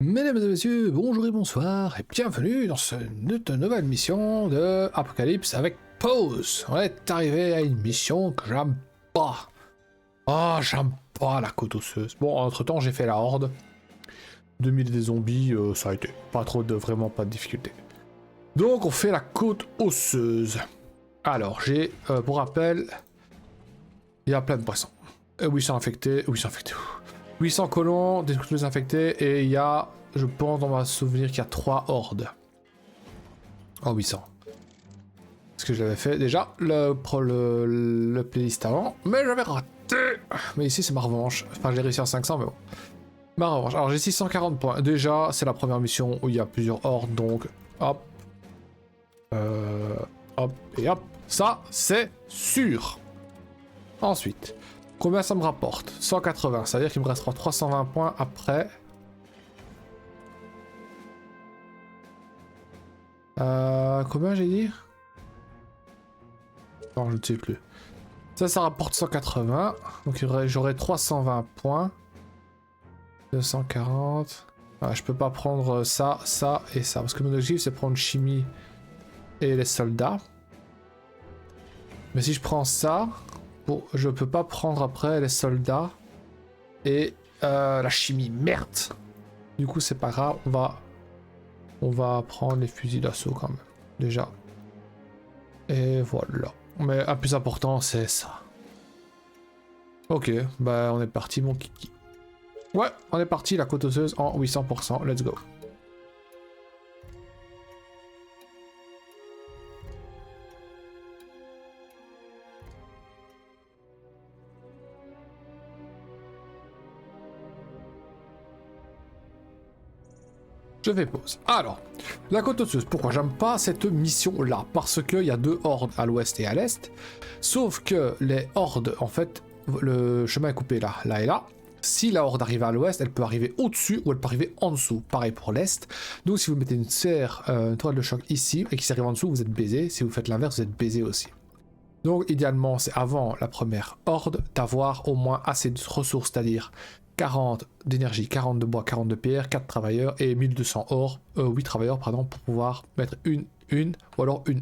Mesdames et messieurs, bonjour et bonsoir, et bienvenue dans cette nouvelle mission de Apocalypse avec Pause. On est arrivé à une mission que j'aime pas. Ah, j'aime pas la côte osseuse. Bon, entre temps, j'ai fait la horde. 2000 des zombies, ça a été vraiment pas de difficulté. Donc, on fait la côte osseuse. Alors, j'ai, pour rappel, il y a plein de poissons. 800 infectés, 800 colons, des couteaux infectés, et il y a, je pense, dans ma souvenir qu'il y a 3 hordes. En 800. Ce que j'avais fait déjà, le playlist avant, mais j'avais raté. Mais ici, c'est ma revanche. Enfin, j'ai réussi à 500, mais bon. Ma revanche. Alors, j'ai 640 points. Déjà, c'est la première mission où il y a plusieurs hordes, donc hop. Hop et hop. Ça, c'est sûr. Ensuite, combien ça me rapporte? 180, ça veut dire qu'il me restera 320 points après. Combien j'ai dit? Non, je ne sais plus. Ça rapporte 180. Donc j'aurai 320 points. 240. Ah, je peux pas prendre ça, ça et ça. Parce que mon objectif, c'est prendre chimie et les soldats. Mais si je prends ça, bon, je peux pas prendre après les soldats et la chimie. Merde! Du coup, c'est pas grave. On va prendre les fusils d'assaut quand même. Déjà. Et voilà. Mais un plus important, c'est ça. Ok, bah on est parti mon kiki. Ouais, on est parti la côte osseuse en 800%. Let's go. Je fais pause. Alors, la côte osseuse, pourquoi j'aime pas cette mission-là? Parce qu'il y a 2 hordes à l'ouest et à l'est. Sauf que les hordes, en fait, le chemin est coupé là, là et là. Si la horde arrive à l'ouest, elle peut arriver au-dessus ou elle peut arriver en dessous. Pareil pour l'est. Donc si vous mettez une serre, une toile de choc ici et qui s'arrive en dessous, vous êtes baisé. Si vous faites l'inverse, vous êtes baisé aussi. Donc idéalement, c'est avant la première horde d'avoir au moins assez de ressources, c'est-à-dire 40 d'énergie, 40 de bois, 40 de pierre, 4 travailleurs et 1200 or, 8 travailleurs pardon, pour pouvoir mettre une ou alors une.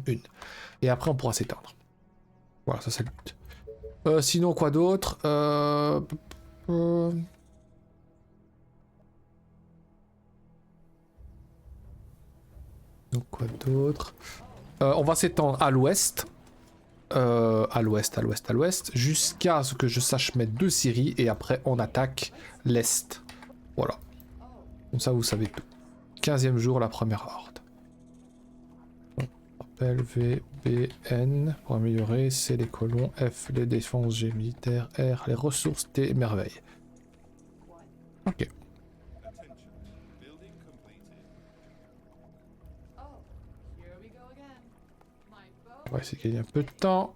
Et après on pourra s'éteindre. Voilà, ça c'est le but. Sinon quoi d'autre Donc quoi d'autre on va s'étendre à l'ouest. À l'ouest, jusqu'à ce que je sache mettre 2 scieries et après on attaque l'est. Voilà. Comme ça vous savez tout. 15e jour, la première horde. L, V, B, N pour améliorer, C les colons, F les défenses, G militaires, R les ressources, T merveilles. Ok. On va essayer de gagner un peu de temps.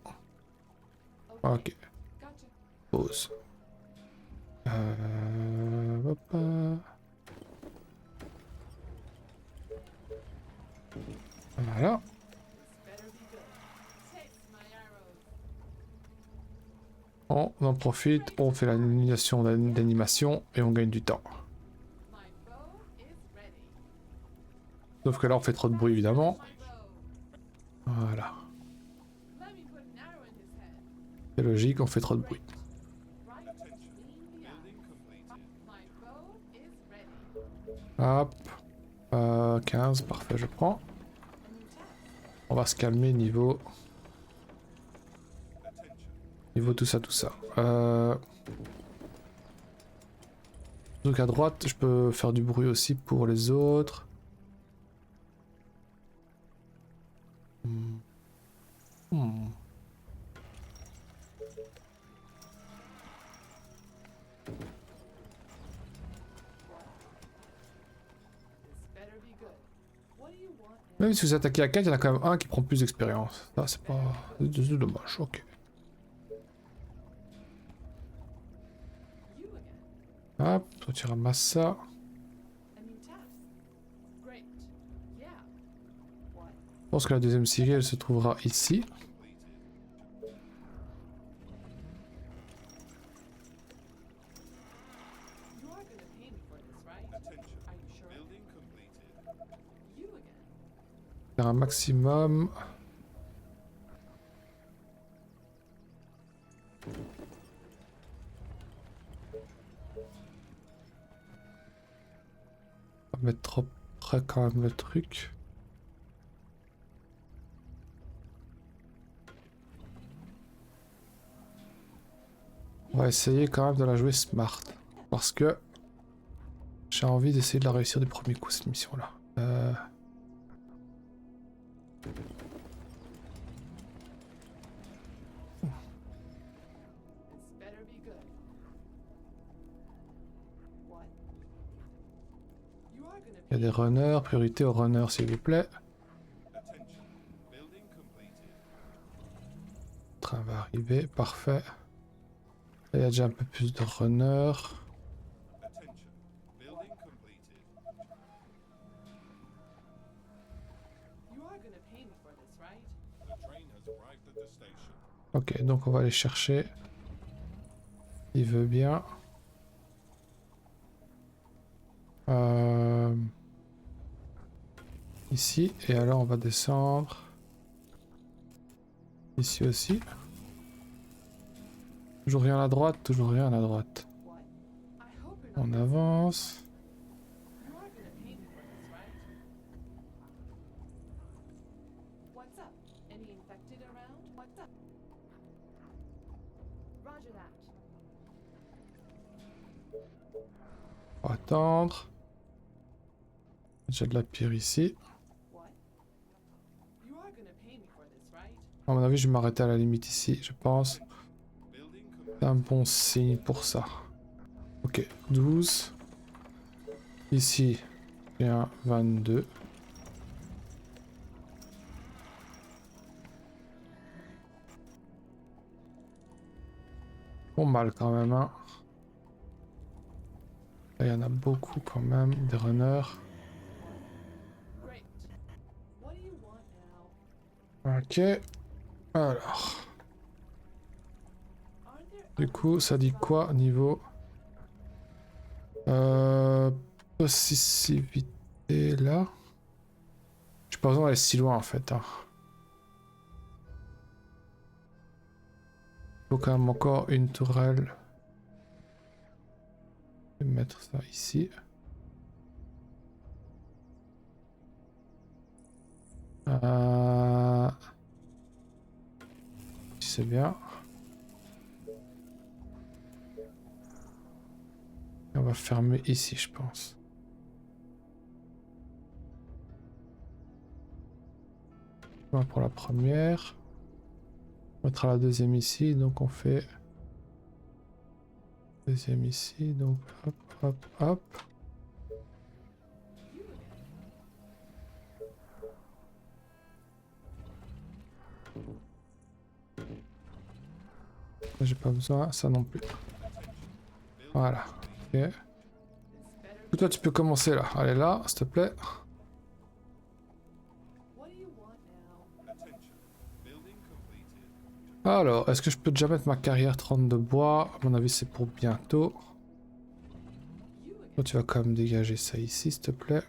Ok. Pause. Hop. Voilà. On en profite, on fait l'annulation d'animation et on gagne du temps. Sauf que là on fait trop de bruit évidemment. Voilà. C'est logique, on fait trop de bruit. Hop. 15, parfait, je prends. On va se calmer niveau... Niveau tout ça, tout ça. Donc à droite, je peux faire du bruit aussi pour les autres. Même si vous attaquez à 4, il y en a quand même un qui prend plus d'expérience. Ça, c'est pas... C'est dommage, ok. Hop, toi tu ramasses ça. Je pense que la deuxième série, elle se trouvera ici. Faire un maximum. On va mettre trop près quand même le truc. On va essayer quand même de la jouer smart. Parce que j'ai envie d'essayer de la réussir du premier coup cette mission là. Il y a des runners, priorité aux runners s'il vous plaît. Le train va arriver, parfait. Là, il y a déjà un peu plus de runners. Ok, donc on va aller chercher. Il veut bien. Ici, et alors on va descendre. Ici aussi. Toujours rien à droite, toujours rien à droite. On avance. On va attendre. J'ai de la pierre ici. À mon avis, je vais m'arrêter à la limite ici, je pense. C'est un bon signe pour ça. Ok, 12. Ici, il y a un 22. Bon mal quand même, hein. Là, il y en a beaucoup quand même, des runners. Ok. Alors. Du coup, ça dit quoi niveau possessivité là? J'ai pas besoin d'aller si loin en fait. Hein. Il faut quand même encore une tourelle. Je vais mettre ça ici. C'est bien. Et on va fermer ici, je pense. Voilà pour la première. On mettra la deuxième ici, donc on fait deuxième ici, donc hop, hop, hop. J'ai pas besoin, ça non plus. Voilà. Ok. Toi, tu peux commencer là. Allez là, s'il te plaît. Alors, est-ce que je peux déjà mettre ma carrière 30 de bois? À mon avis, c'est pour bientôt. Toi, tu vas quand même dégager ça ici, s'il te plaît.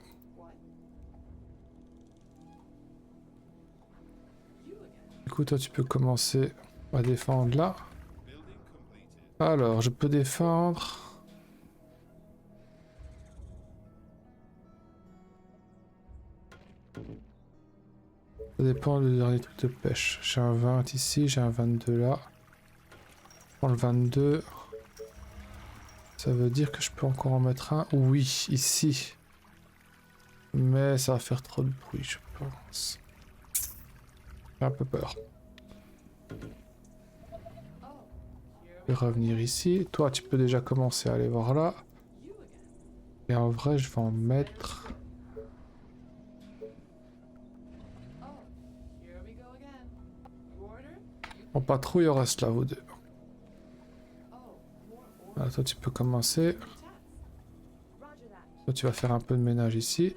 Du coup, toi, tu peux commencer à défendre là. Alors, je peux défendre. Ça dépend du dernier truc de pêche. J'ai un 20 ici, j'ai un 22 là. Je prends le 22. Ça veut dire que je peux encore en mettre un. Oui, ici. Mais ça va faire trop de bruit, je pense. J'ai un peu peur. Je vais revenir ici. Toi, tu peux déjà commencer à aller voir là. Et en vrai, je vais en mettre... En patrouille, on reste là, vous deux. Voilà, toi, tu peux commencer. Toi, tu vas faire un peu de ménage ici.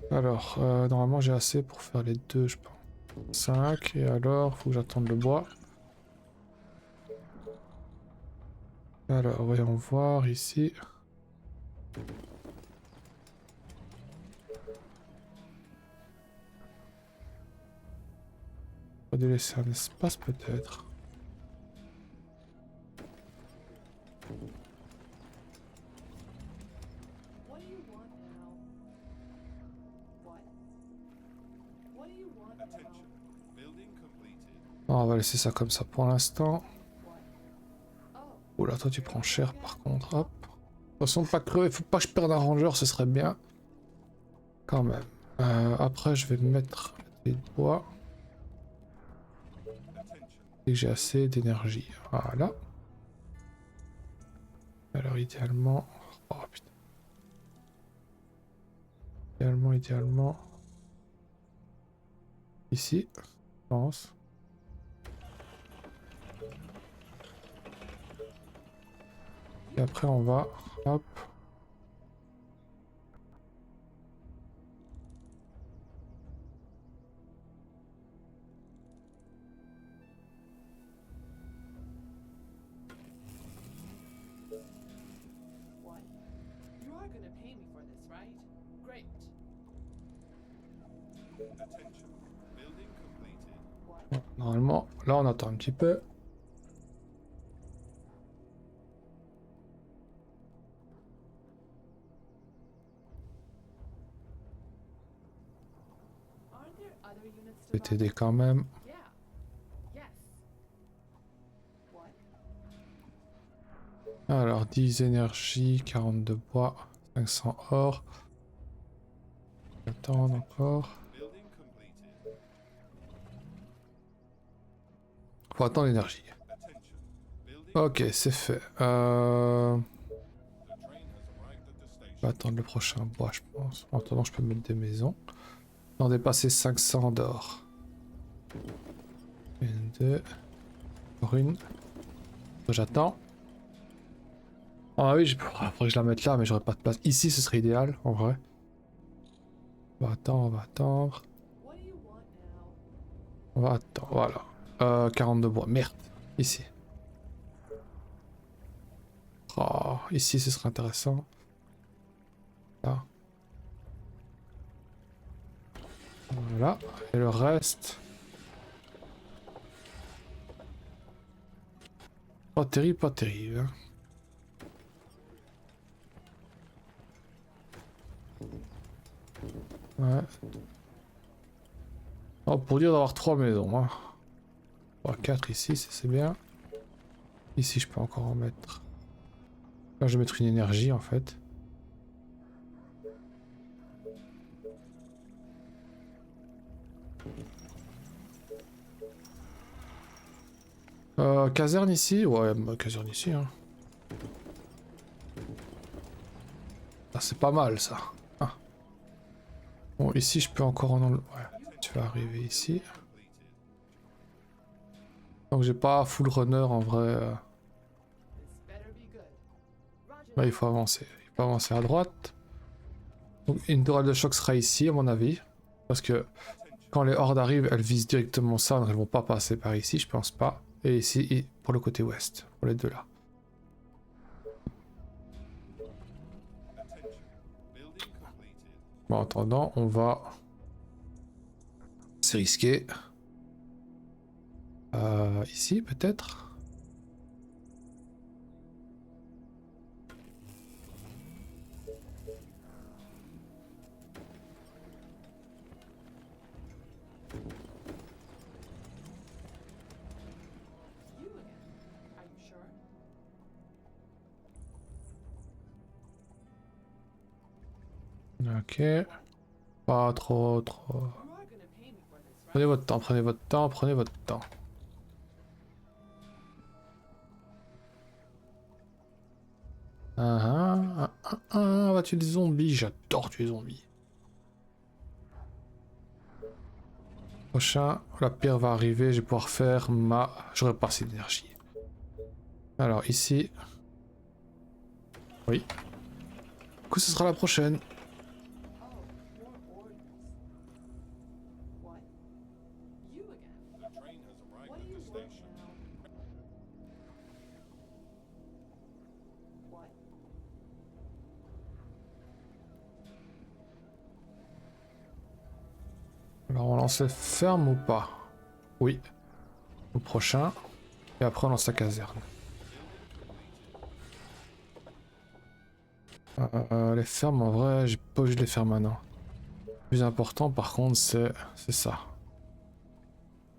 Alors, normalement, j'ai assez pour faire les deux, je pense. 5, et alors, faut que j'attende le bois. Alors, voyons voir ici. J'aurais dû laisser un espace peut-être. On va laisser ça comme ça pour l'instant. Oula, toi tu prends cher par contre. Hop. De toute façon, pas crever, faut pas que je perde un ranger, ce serait bien. Quand même. Après, je vais mettre des bois. Et j'ai assez d'énergie. Voilà. Alors, idéalement. Oh putain. Idéalement. Ici, je pense. Et après, on va. Hop. Bon, normalement, là on attend un petit peu. Je vais t'aider quand même. Alors 10 énergie, 42 bois, 500 or. Attendre encore. Faut attendre l'énergie. Ok, c'est fait. On va attendre le prochain bois, je pense. En attendant, je peux mettre des maisons. On a dépassé 500 d'or. Une, deux. Encore une. J'attends. Ah oui, faudrait que je la mette là, mais j'aurais pas de place. Ici, ce serait idéal, en vrai. On va attendre, on va attendre. On va attendre, voilà. 42 bois, merde. Ici. Oh, ici, ce serait intéressant. Là. Voilà. Et le reste... Pas terrible, pas terrible. Hein. Ouais. Oh, pour dire d'avoir 3 maisons. Hein. Oh, 4 ici, c'est bien. Ici, je peux encore en mettre. Là, je vais mettre une énergie en fait. Caserne ici? Ouais, bah, caserne ici. Hein. Ah, c'est pas mal ça. Ah. Bon, ici, je peux encore en enlever. Ouais, tu vas arriver ici. Donc, j'ai pas full runner en vrai. Là, il faut avancer. Il faut avancer à droite. Donc, une tourelle de choc sera ici, à mon avis. Parce que quand les hordes arrivent, elles visent directement ça, donc elles vont pas passer par ici, je pense pas. Et ici, pour le côté ouest, pour les deux là. Bon, en attendant, on va... C'est risqué. Ici, peut-être. Ok. Pas trop. Prenez votre temps, prenez votre temps, prenez votre temps. On va tuer des zombies, j'adore tuer les zombies. Prochain, la pierre va arriver, je vais pouvoir faire ma... J'aurai pas assez d'énergie. Alors ici... Oui. Du coup ce sera la prochaine. Alors on lance les fermes ou pas? Oui. Au prochain. Et après on lance la caserne. Les fermes, en vrai, j'ai pas obligé de les faire maintenant. Le plus important, par contre, c'est ça.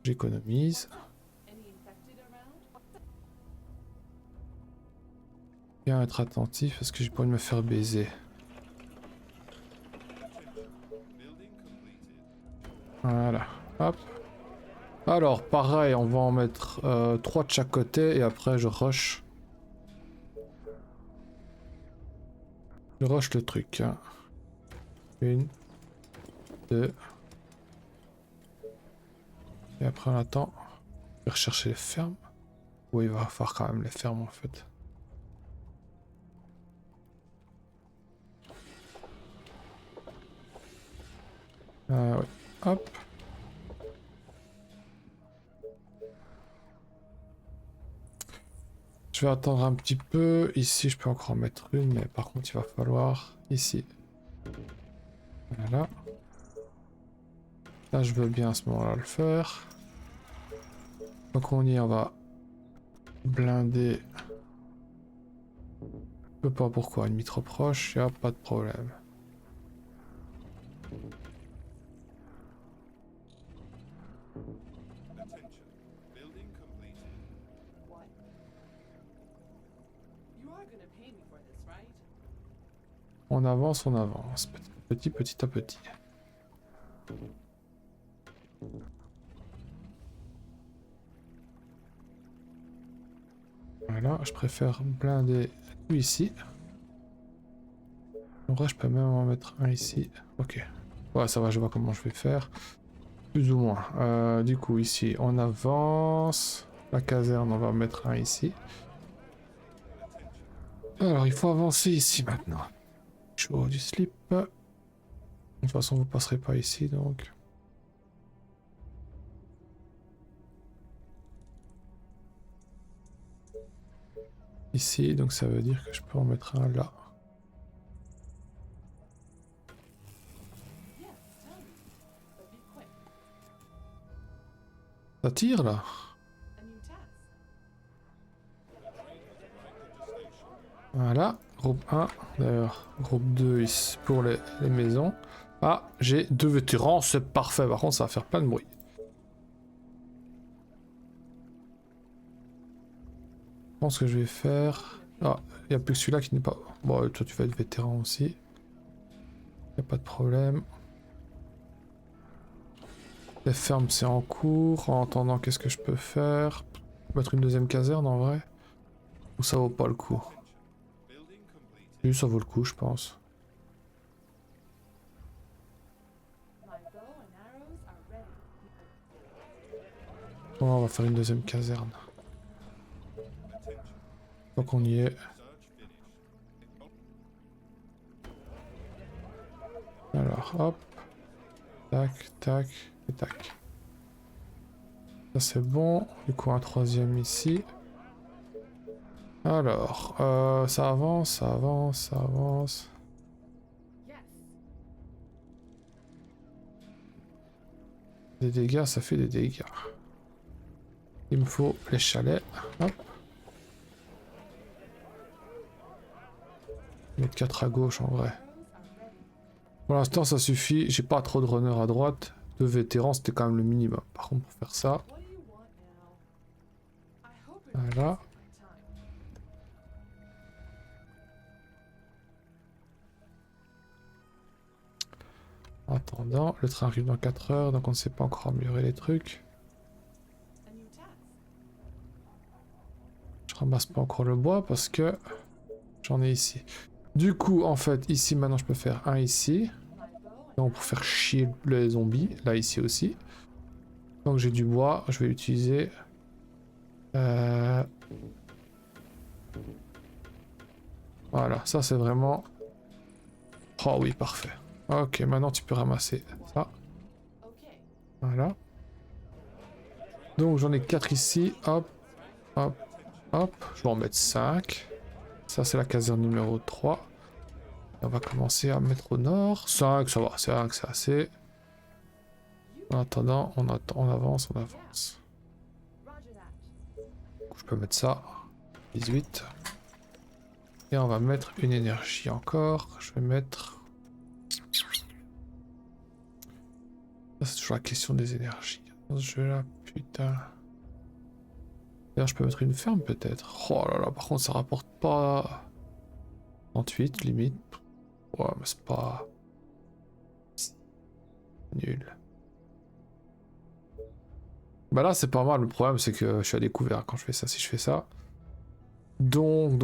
J'économise. Bien être attentif parce que j'ai pas envie de me faire baiser. Voilà. Hop. Alors, pareil, on va en mettre 3 de chaque côté et après je rush. Je rush le truc. Hein. 1, 2. Et après on attend. Je vais rechercher les fermes. Oui, il va falloir quand même les fermes en fait. Oui. Hop. Je vais attendre un petit peu. Ici, je peux encore en mettre une, mais par contre, il va falloir ici. Voilà. Là, je veux bien à ce moment-là le faire. Donc on y est, on va blinder. Je sais pas pourquoi, ennemi trop proche, y'a pas de problème. On avance, petit à petit. Voilà, je préfère blinder tout ici. En vrai, je peux même en mettre un ici. Ok. Ouais, ça va, je vois comment je vais faire. Plus ou moins. Du coup, ici, on avance. La caserne, on va mettre un ici. Alors, il faut avancer ici maintenant. Chaud du slip. De toute façon, vous passerez pas ici, donc... Ici, donc ça veut dire que je peux en mettre un là. Ça tire là? Voilà, groupe 1. D'ailleurs, groupe 2 ici pour les maisons. Ah, j'ai 2 vétérans, c'est parfait. Par contre, ça va faire plein de bruit. Je pense que je vais faire... Ah, il n'y a plus que celui-là qui n'est pas... Bon, toi tu vas être vétéran aussi. Il n'y a pas de problème. Les fermes c'est en cours. En attendant, qu'est-ce que je peux faire? Mettre une deuxième caserne en vrai? Ou ça vaut pas le coup? Oui, ça vaut le coup je pense. Bon, on va faire une deuxième caserne. Donc on y est. Alors hop. Tac, tac et tac. Ça c'est bon. Du coup un troisième ici. Alors, ça avance, ça avance, ça avance. Des dégâts, ça fait des dégâts. Il me faut les chalets. Hop. Mettre 4 à gauche en vrai. Pour l'instant ça suffit, j'ai pas trop de runners à droite. 2 vétérans c'était quand même le minimum. Par contre pour faire ça. Voilà. En attendant, le train arrive dans 4 heures, donc on ne sait pas encore améliorer les trucs. Je ramasse pas encore le bois parce que j'en ai ici. Du coup, en fait, ici maintenant je peux faire un ici. Donc pour faire chier les zombies, là ici aussi. Donc j'ai du bois, je vais utiliser... Voilà, ça c'est vraiment... Oh oui, parfait. Ok, maintenant tu peux ramasser ça. Voilà. Donc j'en ai 4 ici. Hop, hop, hop. Je vais en mettre 5. Ça c'est la caserne numéro 3. Et on va commencer à mettre au nord. 5, ça va. 5, c'est assez. En attendant, on avance, on avance. je peux mettre ça. 18. Et on va mettre une énergie encore. Je vais mettre... Ça, c'est toujours la question des énergies. Dans ce jeu-là, putain. D'ailleurs, je peux mettre une ferme peut-être. Oh là là, par contre, ça rapporte pas... 38 limite. Ouais, mais c'est pas... Nul. Bah là, c'est pas mal. Le problème, c'est que je suis à découvert quand je fais ça. Si je fais ça... Donc,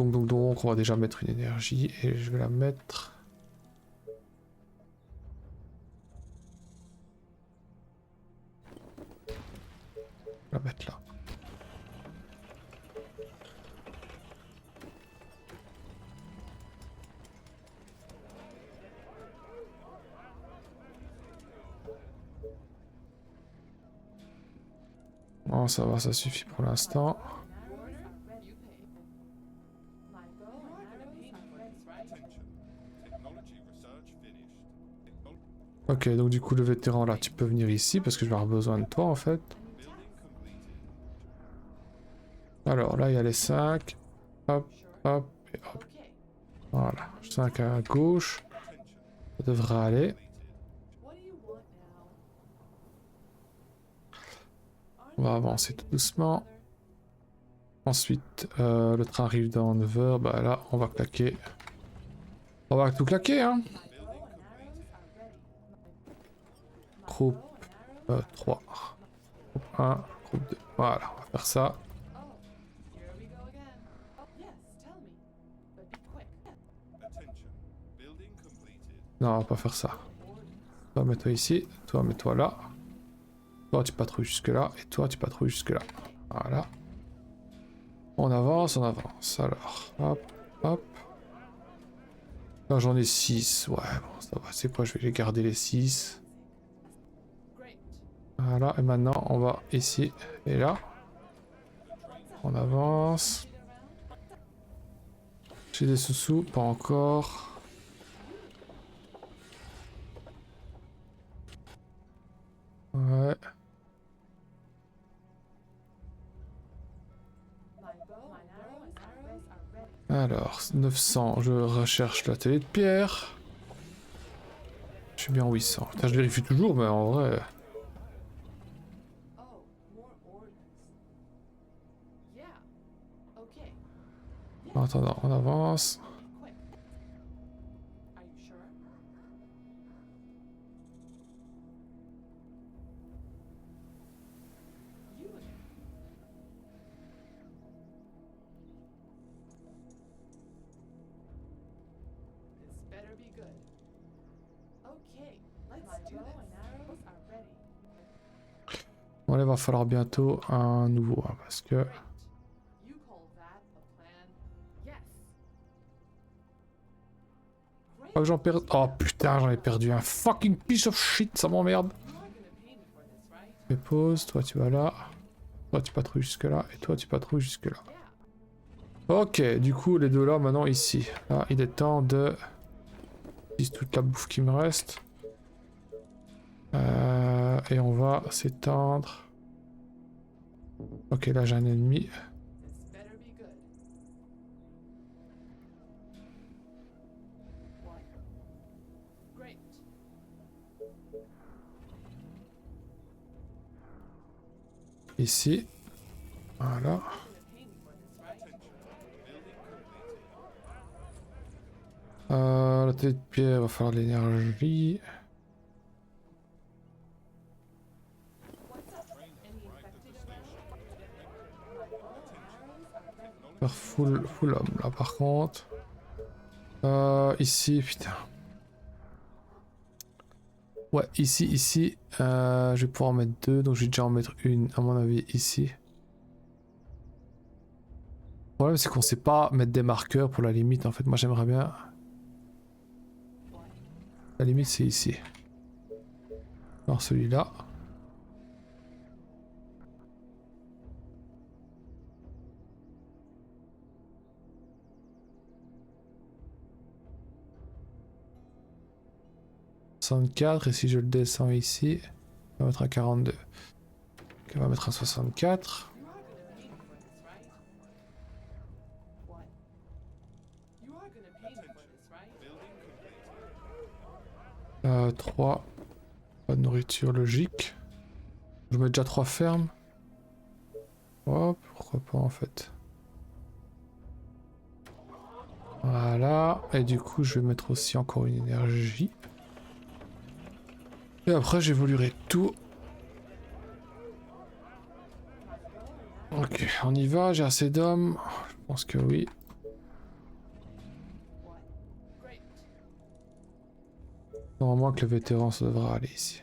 on va déjà mettre une énergie et je vais la mettre... Je vais la mettre là. Oh, ça va, ça suffit pour l'instant. Ok, donc du coup le vétéran là, tu peux venir ici parce que je vais avoir besoin de toi en fait. Alors là il y a les 5. Hop, hop, et hop. Voilà, 5 à gauche. Ça devrait aller. On va avancer tout doucement. Ensuite, le train arrive dans 9 heures. Bah là, on va claquer. On va tout claquer, hein. Groupe 3. Groupe 1, groupe 2. Voilà, on va faire ça. Non, on va pas faire ça. Toi, mets-toi ici. Toi, mets-toi là. Toi, tu patrouilles jusque là. Et toi, tu patrouilles jusque là. Voilà. On avance, on avance. Alors, hop, hop. Là, j'en ai 6. Ouais, bon, ça va. C'est quoi? Je vais les garder les 6. Voilà, et maintenant, on va ici et là. On avance. J'ai des sous-sous, pas encore. Ouais. Alors, 900, je recherche la télé de pierre. Je suis bien 800. Putain, je vérifie toujours, mais en vrai... En attendant, on avance. Bon, là, il va falloir bientôt un nouveau, hein, parce que... Pas que j'en perds... Oh putain, j'en ai perdu un fucking piece of shit, ça m'emmerde. Fais pause, toi tu vas là. Toi tu patrouilles jusque là, et toi tu patrouilles jusque là. Ok, du coup les deux là, maintenant ici. Là, il est temps de... J'utilise toute la bouffe qui me reste. Et on va s'étendre. Ok, là j'ai un ennemi. Ici. Voilà. La tête de pierre, va falloir de l'énergie. Faire full homme là par contre. Ici, putain. Ouais, ici, je vais pouvoir en mettre 2, donc je vais déjà en mettre une, à mon avis, ici. Le problème, c'est qu'on sait pas mettre des marqueurs pour la limite, en fait. Moi, j'aimerais bien... La limite, c'est ici. Alors, celui-là. Et si je le descends ici, on va mettre à 42. Ok, on va mettre à 64. 3. Pas de nourriture logique. Je mets déjà 3 fermes. Oh, pourquoi pas en fait. Voilà. Et du coup, je vais mettre aussi encore une énergie. Et après, j'évoluerai tout. Ok, on y va. J'ai assez d'hommes. Je pense que oui. Normalement que le vétéran, ça devrait aller ici.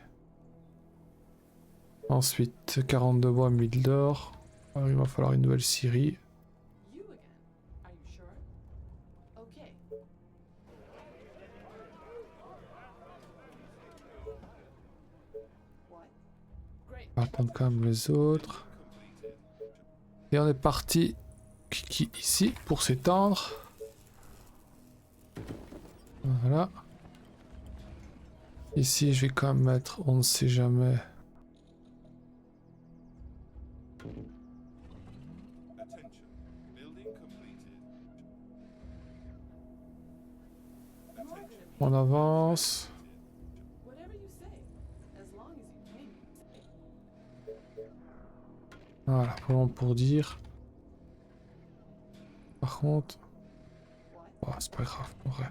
Ensuite, 42 bois, 1000 d'or. Alors, il va falloir une nouvelle scierie. On va attendre quand même les autres. Et on est parti Kiki ici pour s'étendre. Voilà. Ici, je vais quand même mettre, on ne sait jamais. On avance. Voilà, vraiment pour dire. Par contre... Oh, c'est pas grave, en vrai.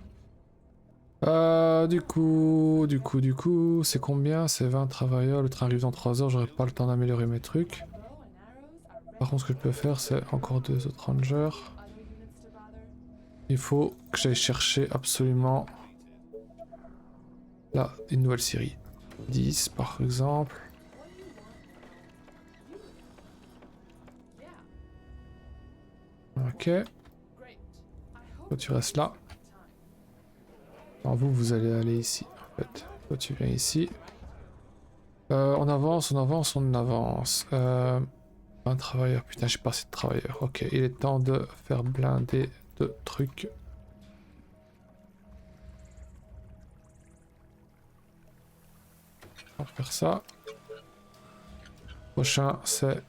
Du coup, c'est combien? C'est 20 travailleurs, le train arrive dans 3 heures, j'aurai pas le temps d'améliorer mes trucs. Par contre, ce que je peux faire, c'est encore 2 autres rangers. Il faut que j'aille chercher absolument... Là, une nouvelle série. 10 par exemple. Ok. Toi, tu restes là. Alors vous allez aller ici, en fait. Toi, tu viens ici. On avance, on avance, on avance. Un travailleur. Putain, j'ai pas assez de travailleurs. Ok, il est temps de faire blinder de trucs. On va faire ça. Prochain, c'est...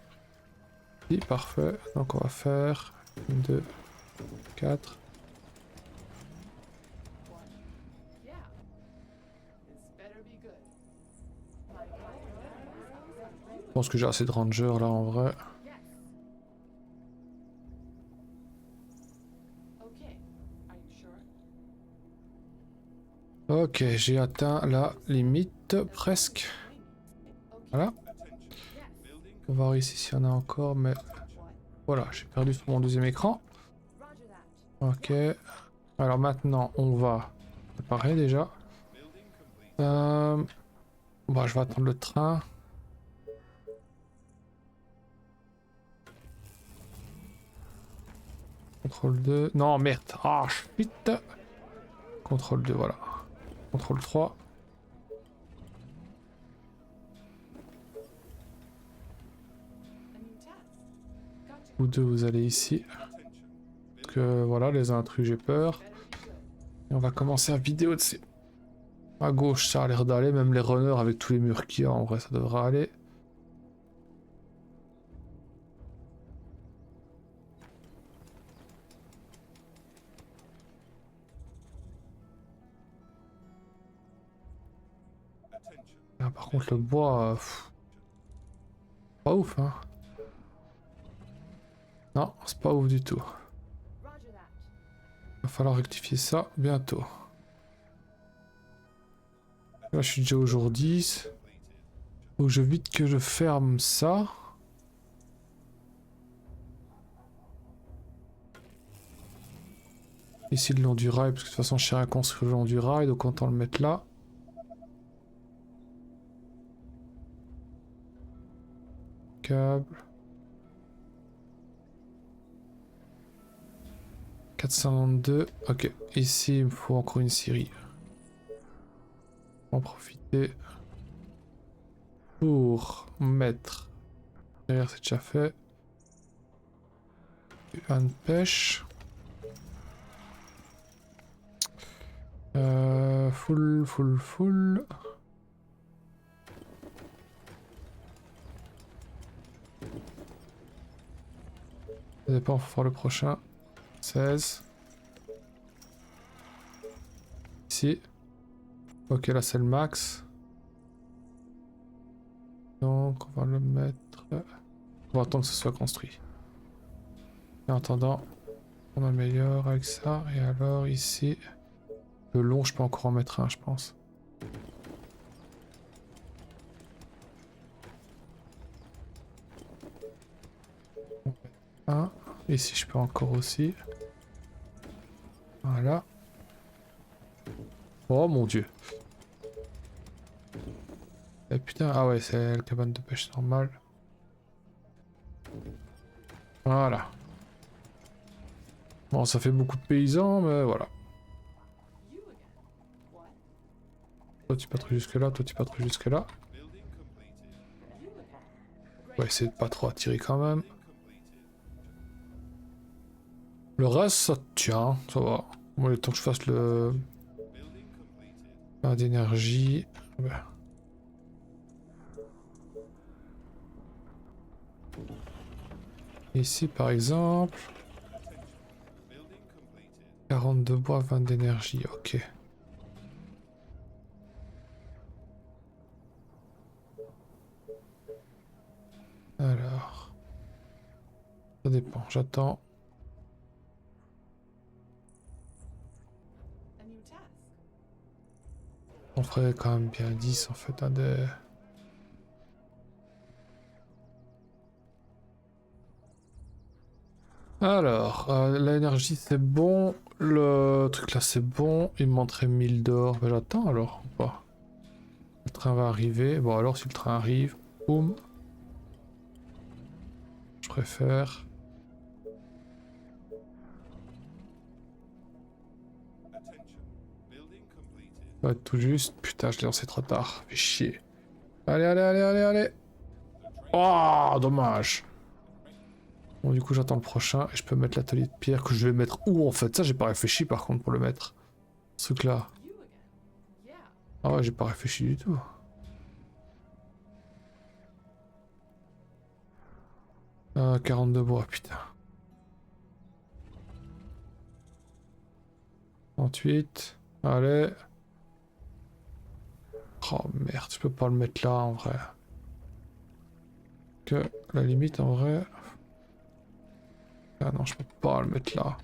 Oui, parfait. Donc on va faire 2, 4. Je pense que j'ai assez de rangers là en vrai. Ok, j'ai atteint la limite presque. Voilà. On va voir ici s'il y en a encore, mais voilà, j'ai perdu sur mon deuxième écran. Ok. Alors maintenant, on va préparer déjà. Bah, je vais attendre le train. Contrôle 2. Non, merde. Ah, shit. Contrôle 2, voilà. Contrôle 3. Vous deux, vous allez ici. Parce que voilà, les intrus, j'ai peur. Et on va commencer à vidéo de ces... À gauche, ça a l'air d'aller. Même les runners avec tous les murs qu'il y a, en vrai, ça devrait aller. Ah, par contre, le bois... pas ouf, hein. Non, c'est pas ouf du tout. Va falloir rectifier ça bientôt. Là, je suis déjà au jour 10. Faut que je vite que je ferme ça. Ici le long du rail, parce que de toute façon je sais rien construire le long du rail, donc autant le mettre là. Câble. 492. Ok, ici il me faut encore une série. En profiter pour mettre. Derrière c'est déjà fait. Un de pêche. Full. Ça dépend, faut faire le prochain. 16. Ici. Ok, là c'est le max. Donc on va le mettre... On va attendre que ce soit construit. Et en attendant, on améliore avec ça. Et alors ici, le long, je peux encore en mettre un, je pense. Un. Ici, je peux encore aussi. Voilà. Oh mon dieu. Et putain, ah ouais, c'est la cabane de pêche normale. Voilà. Bon, ça fait beaucoup de paysans, mais voilà. Toi, tu patrouilles jusque là, toi, tu patrouilles jusque là. On va essayer de pas trop attirer quand même. Le reste, ça tient, ça va. Moi, le temps que je fasse le... Pas d'énergie. Ouais. Ici, par exemple... 40 de bois, 20 d'énergie, ok. Alors... Ça dépend, j'attends. On ferait quand même bien 10 en fait, un des... Alors, l'énergie c'est bon, le truc là c'est bon, il me manquerait 1000 d'or, ben, j'attends alors, ou pas? Le train va arriver, bon alors si le train arrive, boum, je préfère. Ça va être tout juste, putain je l'ai lancé trop tard, fait chier. Allez, allez, allez, allez, allez. Oh, dommage. Bon du coup j'attends le prochain et je peux mettre l'atelier de pierre que je vais mettre où en fait? Ça j'ai pas réfléchi par contre pour le mettre. Ce truc là. Ah ouais j'ai pas réfléchi du tout. 42 bois, putain. 38. Allez. Oh merde, je peux pas le mettre là en vrai. Que la limite en vrai. Ah non, je peux pas le mettre là.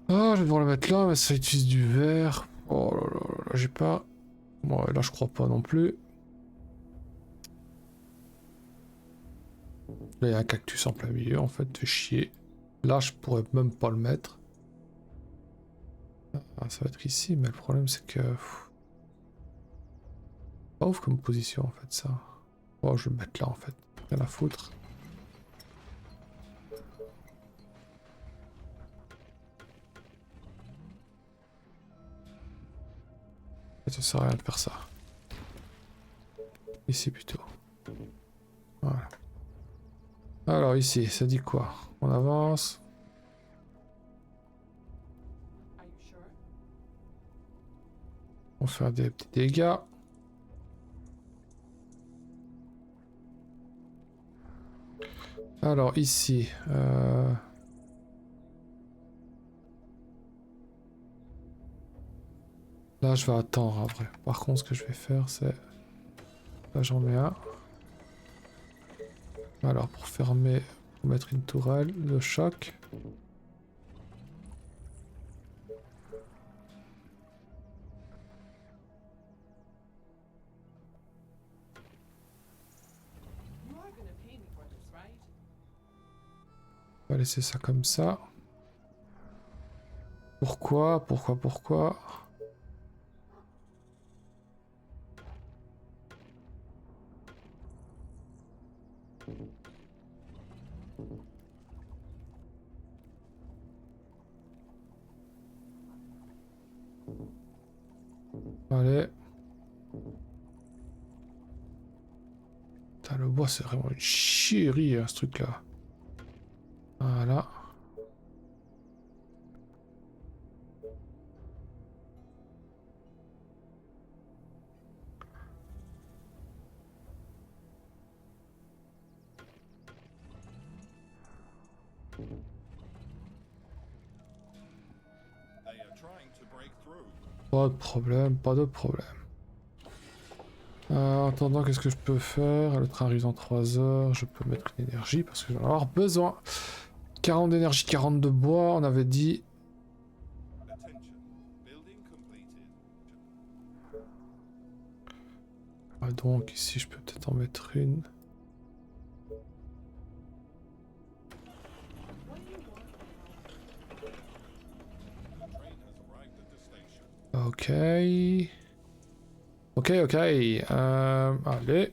Ah, je vais devoir le mettre là, mais ça utilise du verre. Oh là là là, j'ai pas. Bon, là je crois pas non plus. Là il y a un cactus en plein milieu en fait, fait chier. Là je pourrais même pas le mettre. Ah, ça va être ici, mais le problème c'est que. Pas ouf comme position en fait ça. Oh, je vais le mettre là en fait. Rien à foutre. Ça sert à rien de faire ça. Ici plutôt. Voilà. Alors ici, ça dit quoi? On avance. On va faire des petits dégâts. Alors ici, là je vais attendre en vrai. Par contre ce que je vais faire c'est... Là j'en mets un. Alors pour fermer, pour mettre une tourelle, le choc. On va laisser ça comme ça. Pourquoi? Pourquoi? Allez. Putain, le bois c'est vraiment une chérie hein, ce truc là. Voilà. Pas de problème, pas de problème. En attendant, qu'est-ce que je peux faire? Le train arrive dans 3 heures, je peux mettre une énergie parce que je vais en avoir besoin. 40 d'énergie, 40 de bois, on avait dit. Ah donc ici je peux peut-être en mettre une. Ok. Ok, ok. Allez.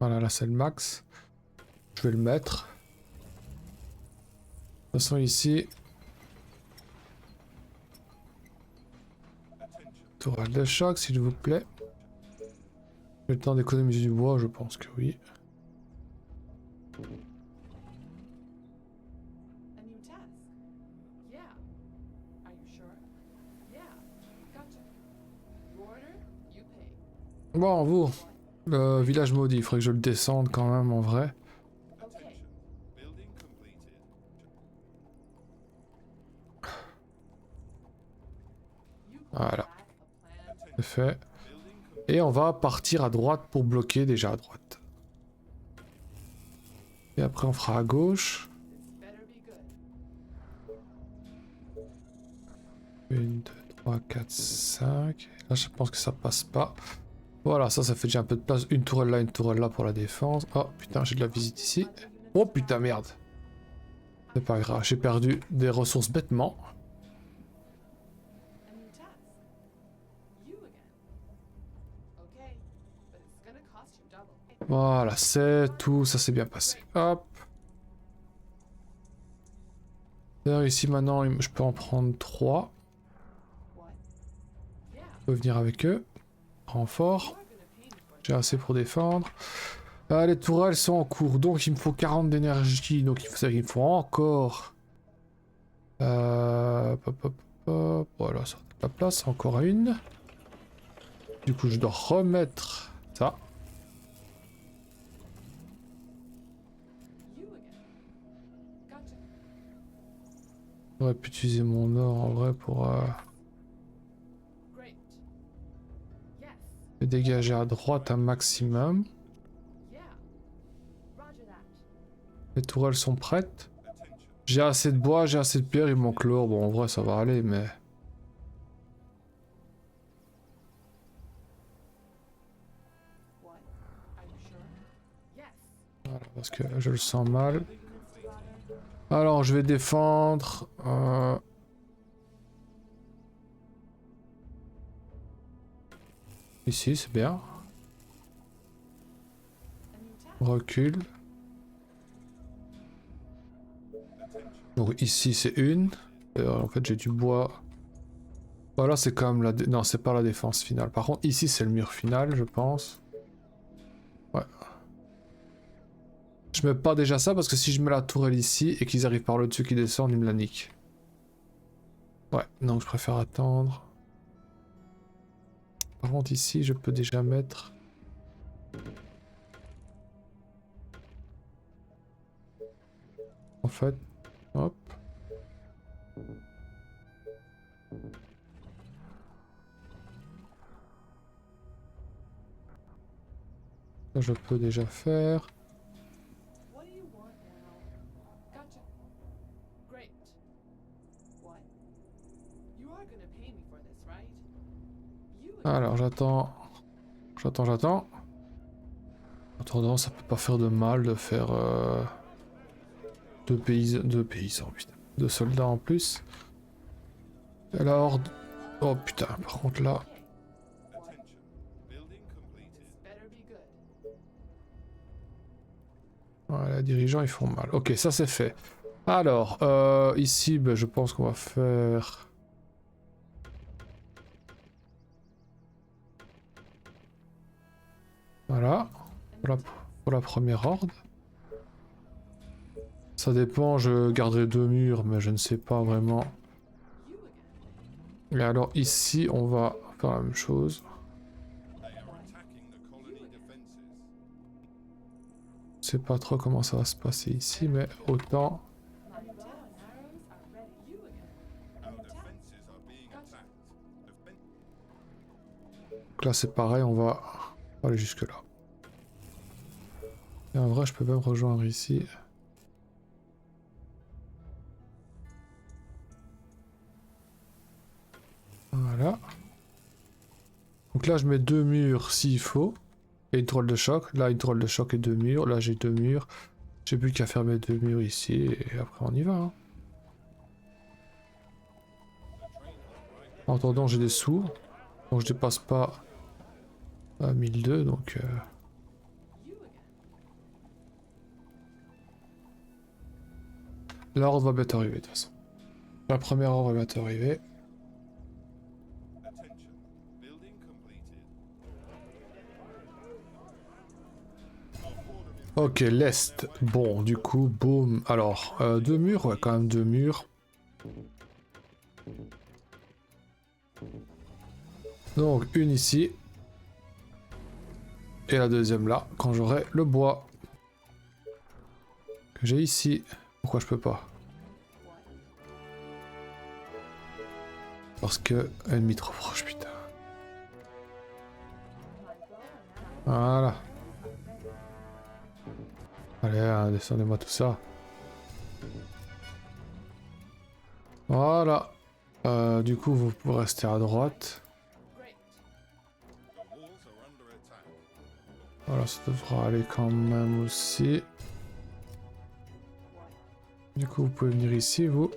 Voilà, là c'est le max. Je vais le mettre. De toute façon ici. Tourelle de choc s'il vous plaît. J'ai le temps d'économiser du bois, je pense que oui. Bon, vous, le village maudit, il faudrait que je le descende quand même en vrai. Voilà, c'est fait. Et on va partir à droite pour bloquer déjà à droite. Et après on fera à gauche. 1, 2, 3, 4, 5. Là je pense que ça passe pas. Voilà, ça fait déjà un peu de place. Une tourelle là pour la défense. Oh putain, j'ai de la visite ici. Oh putain, merde. C'est pas grave, j'ai perdu des ressources bêtement. Voilà, c'est tout, ça s'est bien passé. Hop. D'ailleurs, ici maintenant, je peux en prendre 3. Je peux venir avec eux. Renfort. J'ai assez pour défendre. Les tourelles sont en cours, donc il me faut 40 d'énergie. Donc il me faut encore. Voilà, ça a la place, encore une. Du coup, je dois remettre ça. J'aurais pu utiliser mon or en vrai pour me dégager à droite un maximum. Les tourelles sont prêtes. J'ai assez de bois, j'ai assez de pierre, il me manque l'or. Bon, en vrai, ça va aller, mais... Voilà, parce que je le sens mal. Alors, je vais défendre... Ici, c'est bien. Recule. Donc ici, c'est une. En fait, j'ai du bois. Voilà, c'est quand même la... Non, c'est pas la défense finale. Par contre, ici, c'est le mur final, je pense. Ouais. Je mets pas déjà ça parce que si je mets la tourelle ici et qu'ils arrivent par le dessus, qu'ils descendent, ils me la niquent. Ouais, donc je préfère attendre. Par contre ici, je peux déjà mettre... En fait, hop. Ça, je peux déjà faire. Alors, j'attends. J'attends. En attendant, ça peut pas faire de mal de faire... deux paysans, putain. Deux soldats en plus. Et la horde... Oh putain, par contre là... Ouais, les dirigeants ils font mal. Ok, ça c'est fait. Alors, ici, ben, je pense qu'on va faire... Voilà. Pour la première horde. Ça dépend, je garderai 2 murs, mais je ne sais pas vraiment. Et alors ici, on va faire la même chose. Je sais pas trop comment ça va se passer ici, mais autant... Donc là c'est pareil, on va aller jusque là. Et en vrai, je peux même rejoindre ici. Voilà. Donc là, je mets 2 murs s'il faut. Et une toile de choc. Là, une toile de choc et 2 murs. Là, j'ai 2 murs. J'ai plus qu'à faire mes 2 murs ici. Et après, on y va. Hein. En attendant, j'ai des sous. Donc, je dépasse pas à 1002. Donc... L'ordre va bientôt arriver de toute façon. La première ordre va bientôt arriver. Ok, l'Est. Bon, du coup, boum. Alors, 2 murs, ouais, quand même 2 murs. Donc, une ici. Et la deuxième là, quand j'aurai le bois. Que j'ai ici. Pourquoi je peux pas? Parce que ennemi trop proche, putain. Voilà. Allez, hein, descendez-moi tout ça. Voilà. Du coup, vous pouvez rester à droite. Voilà, ça devra aller quand même aussi. Du coup, vous pouvez venir ici, vous.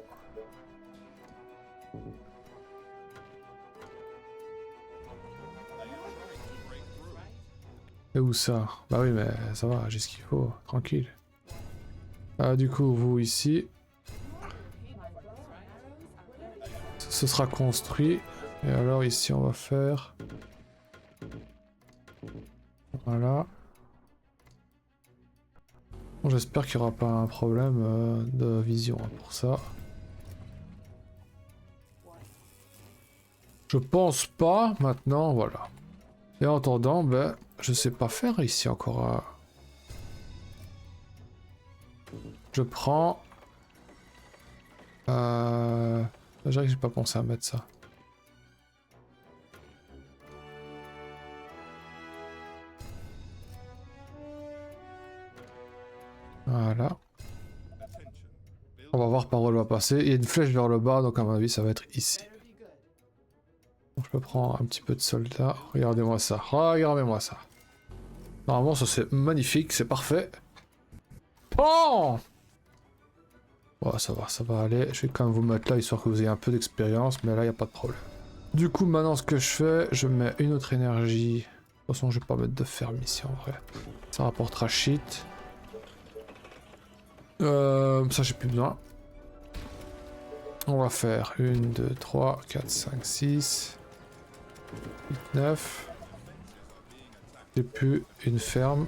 Et où ça? Bah oui, mais ça va, j'ai ce qu'il faut, tranquille. Du coup, vous ici. Ce sera construit. Et alors ici, on va faire... Voilà. Bon, j'espère qu'il n'y aura pas un problème de vision hein, pour ça. Je pense pas, maintenant, voilà. Et en attendant, ben, je sais pas faire ici encore. Je prends... Déjà que j'ai pas pensé à mettre ça. Voilà. On va voir par où elle va passer. Il y a une flèche vers le bas, donc à mon avis, ça va être ici. Donc je peux prendre un petit peu de soldats. Regardez-moi ça. Regardez-moi ça. Normalement, ça c'est magnifique, c'est parfait. Oh! Ouais, ça va aller. Je vais quand même vous mettre là, histoire que vous ayez un peu d'expérience, mais là, il n'y a pas de problème. Du coup, maintenant, ce que je fais, je mets une autre énergie. De toute façon, je vais pas mettre de ferme ici, en vrai. Ça rapportera shit. Ça, j'ai plus besoin. On va faire 1, 2, 3, 4, 5, 6, 8, 9. J'ai plus une ferme.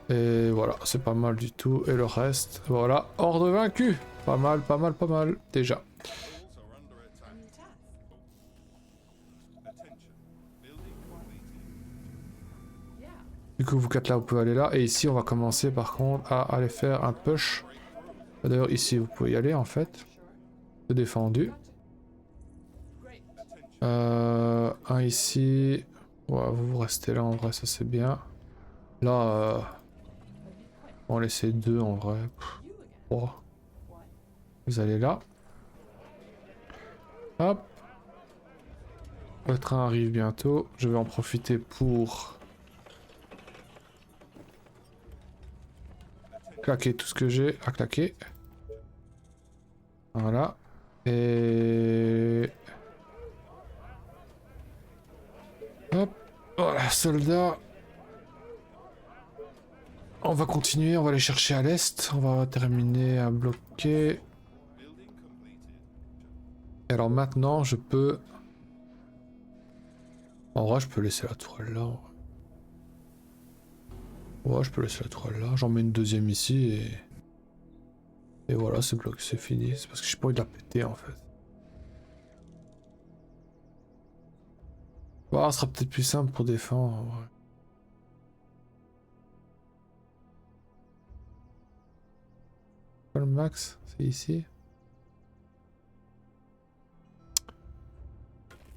Et voilà, c'est pas mal du tout. Et le reste, voilà, horde vaincu. Pas mal, pas mal, pas mal, déjà. Du coup, vous quatre là, vous pouvez aller là. Et ici, on va commencer par contre à aller faire un push. D'ailleurs, ici, vous pouvez y aller en fait. C'est défendu. Un ici. Ouais, vous restez là en vrai, ça c'est bien. Là, on va laisser 2 en vrai. 3. Vous allez là. Hop. Le train arrive bientôt. Je vais en profiter pour claquer tout ce que j'ai à claquer. Voilà. Et... Hop. Voilà, soldats. On va continuer, on va aller chercher à l'est. On va terminer à bloquer. Et alors maintenant, je peux... En vrai, je peux laisser la toile là. Ouais, je peux laisser la toile là. J'en mets une deuxième ici et... Et voilà, c'est bloqué, c'est fini. C'est parce que j'ai pas envie de la péter en fait. Oh, ce sera peut-être plus simple pour défendre. En vrai. Pas le max, c'est ici.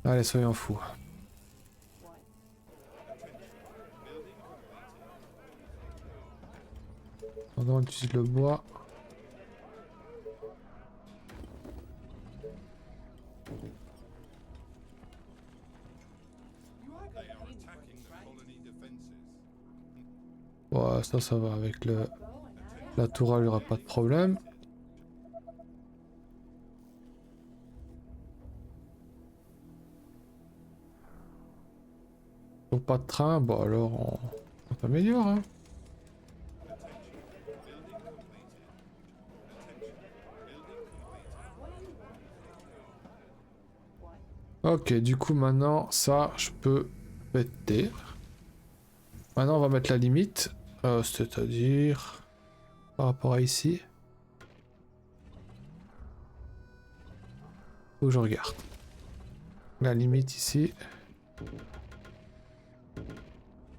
Allez, soyons fous. Pendant on utilise le bois. Ouais, ça va avec le... La tourelle, il n'y aura pas de problème. Donc pas de train, bon alors on s'améliore hein. Ok, du coup maintenant ça je peux péter. Maintenant on va mettre la limite, c'est-à-dire par rapport à ici. Faut que je regarde. La limite ici.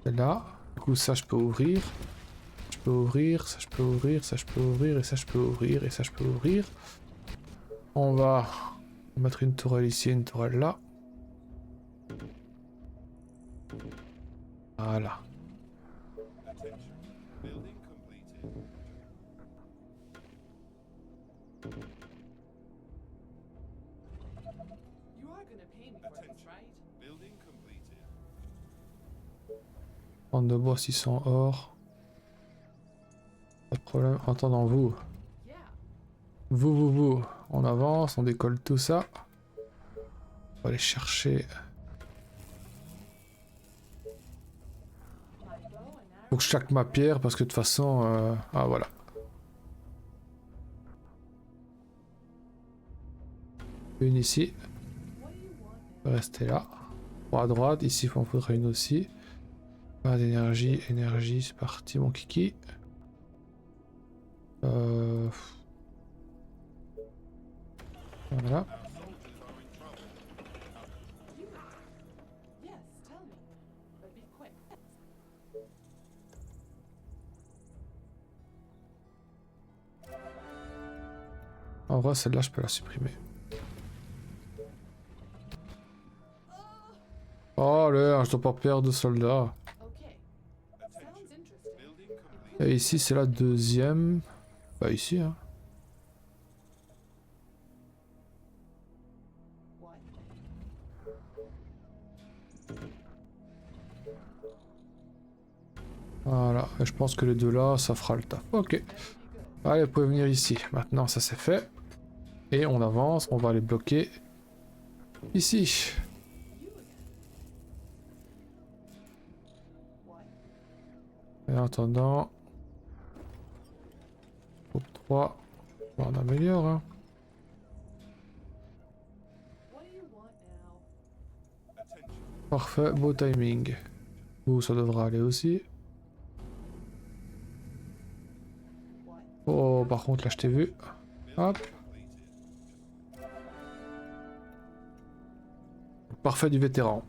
C'est là. Du coup ça je peux ouvrir. Je peux ouvrir, ça je peux ouvrir, ça je peux ouvrir, et ça je peux ouvrir, et ça je peux ouvrir. On va mettre une tourelle ici, une tourelle là. Voilà. Bande de bois 600 or. Pas de problème. Entendant vous. Vous. On avance, on décolle tout ça. On va aller chercher. Faut que je chaque ma pierre parce que de toute façon... Ah voilà. Une ici. On va rester là. Pour à droite, ici il en faudra une aussi. Pas d'énergie, énergie, c'est parti mon kiki. Voilà. En vrai, celle-là, je peux la supprimer. Oh là, je dois pas perdre de soldats. Et ici, c'est la deuxième. Bah ici, hein. Voilà, et je pense que les deux là, ça fera le taf. Ok. Allez, vous pouvez venir ici. Maintenant, ça c'est fait. Et on avance, on va les bloquer ici. Et en attendant... Groupe 3, on améliore. Hein. Parfait, beau timing. Vous, ça devra aller aussi. Oh, par contre, là, je t'ai vu. Hop. Parfait du vétéran.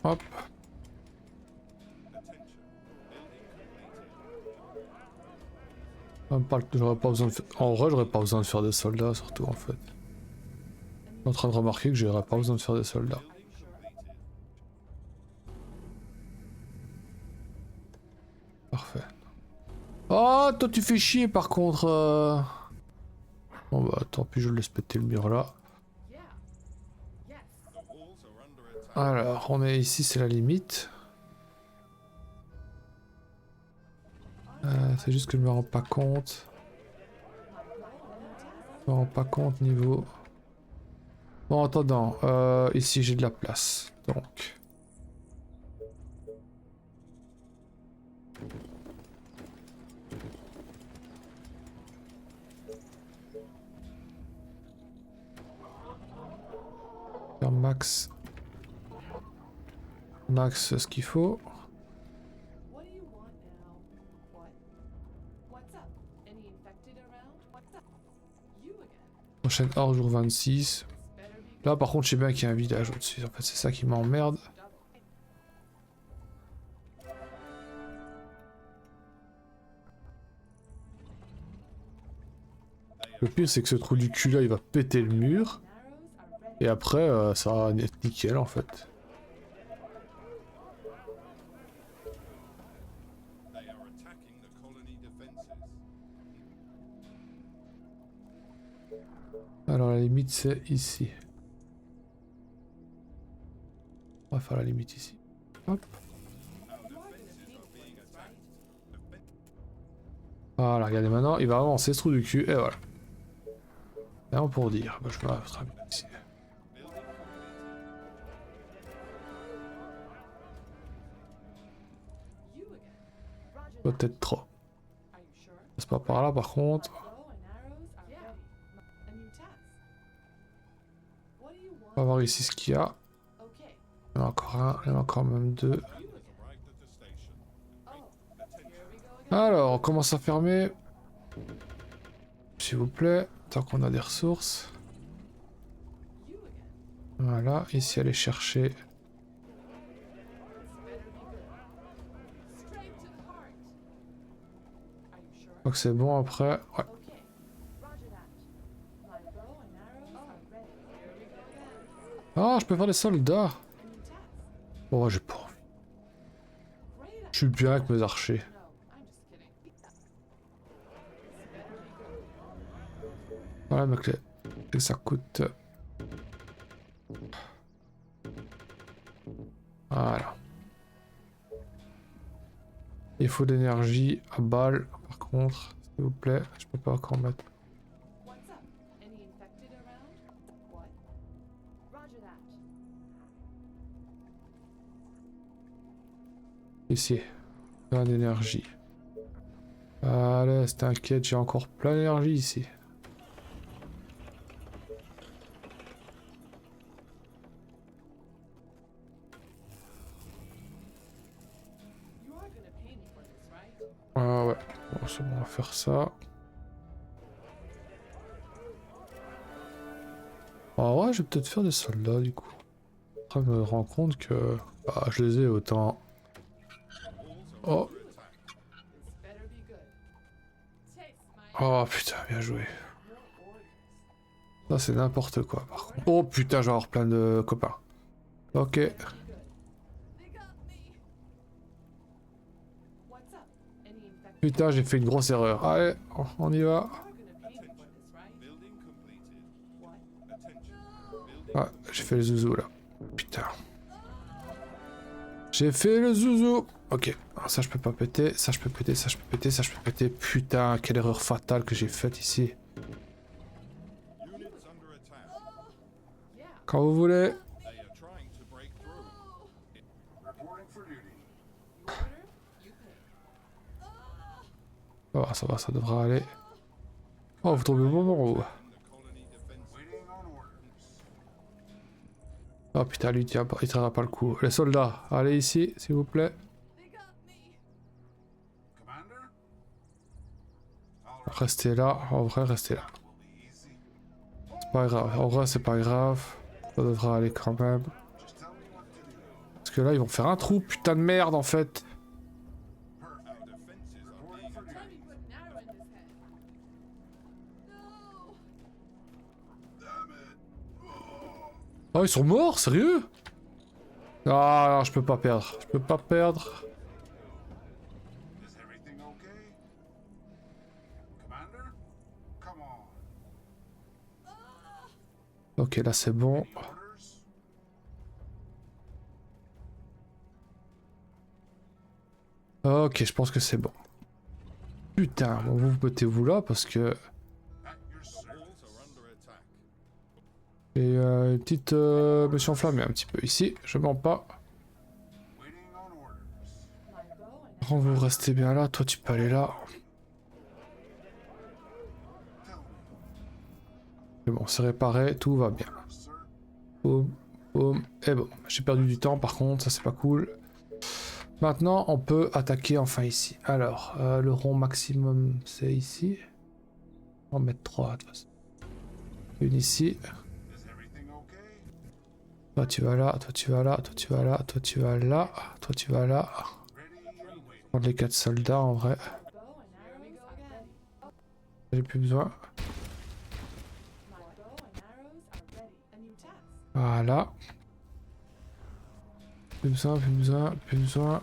Hop. J'aurais pas besoin de faire... En vrai, j'aurais pas besoin de faire des soldats, surtout, en fait. Je suis en train de remarquer que j'aurais pas besoin de faire des soldats. Parfait. Oh, toi, tu fais chier, par contre. Bon, bah, tant pis, je laisse péter le mur, là. Alors, on est ici, c'est la limite. C'est juste que je me rends pas compte. Je me rends pas compte niveau... Bon, en attendant, ici j'ai de la place, donc... Faire max... Max ce qu'il faut. Prochaine heure, jour 26. Là par contre je sais bien qu'il y a un village au-dessus, en fait c'est ça qui m'emmerde. Le pire, c'est que ce trou du cul là, il va péter le mur. Et après, ça va être nickel en fait. Alors la limite c'est ici. On va faire la limite ici. Hop. Voilà, regardez maintenant, il va avancer ce trou du cul et voilà. Rien pour dire. Bah, je vais faire ici. Peut-être trop. C'est pas par là par contre. On va voir ici ce qu'il y a. Il y en a encore un, il y en a encore même deux. Alors, on commence à fermer. S'il vous plaît, tant qu'on a des ressources. Voilà, ici aller chercher. Je crois que c'est bon après. Ouais. Ah, je peux faire des soldats. Oh, j'ai pas envie. Je suis bien avec mes archers. Voilà ma clé. Et ça coûte. Voilà. Il faut d'énergie à balle. Par contre, s'il vous plaît, je peux pas encore mettre. Ici. Plein d'énergie. Allez, t'inquiète, j'ai encore plein d'énergie ici. Ah ouais, bon, c'est bon, on va faire ça. Ah ouais, je vais peut-être faire des soldats du coup. Après, je me rends compte que bah, je les ai autant. Oh. Oh putain, bien joué. Ça c'est n'importe quoi par contre. Oh putain, je vais avoir plein de copains. Ok. Putain, j'ai fait une grosse erreur. Allez, on y va. Ah, j'ai fait le zouzou là. Putain. J'ai fait le zouzou. Ok, alors, ça je peux pas péter, ça je peux péter, ça je peux péter, ça je peux péter. Putain, quelle erreur fatale que j'ai faite ici. Quand vous voulez. Ça va, ça devrait aller. Oh, vous tombez au moment où... Oh putain, lui il tiendra pas le coup. Les soldats, allez ici, s'il vous plaît. Restez là, en vrai, restez là. C'est pas grave, en vrai, c'est pas grave. Ça devrait aller quand même. Parce que là, ils vont faire un trou, putain de merde en fait. Oh, ils sont morts, sérieux? Ah non, je peux pas perdre. Je peux pas perdre. Ok, là c'est bon. Ok, je pense que c'est bon. Putain, bon, vous mettez-vous là parce que... Et une petite... je me suis enflammé un petit peu ici, je mens pas. Vous restez bien là, toi tu peux aller là. C'est bon, c'est réparé, tout va bien. Boum, boum, et bon. J'ai perdu du temps par contre, ça c'est pas cool. Maintenant, on peut attaquer enfin ici. Alors, le rond maximum c'est ici. On va mettre 3 de toute façon. Une ici. Toi tu vas là, toi tu vas là, toi tu vas là, toi tu vas là, toi tu vas là. Prendre les 4 soldats en vrai. J'ai plus besoin. Voilà. Plus besoin, plus besoin, plus besoin.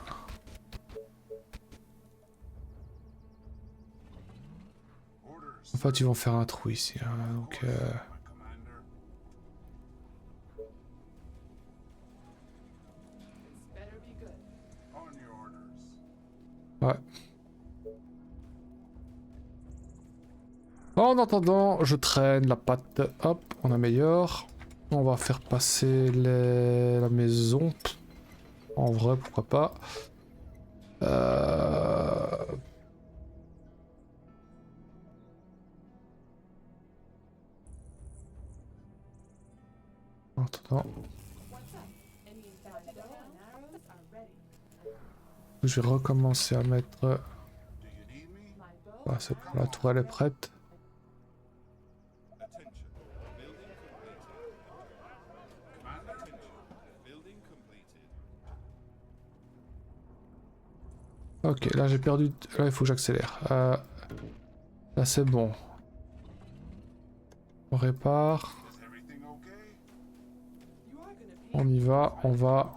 En fait, ils vont faire un trou ici. Hein, donc, ouais. En attendant, je traîne la patte. Hop, on améliore. On va faire passer la maison. En vrai, pourquoi pas. Attends. Je vais recommencer à mettre... Ah, c'est bon, la tourelle est prête. Ok, là j'ai perdu... Là il faut que j'accélère. Là c'est bon. On répare. On y va, on va...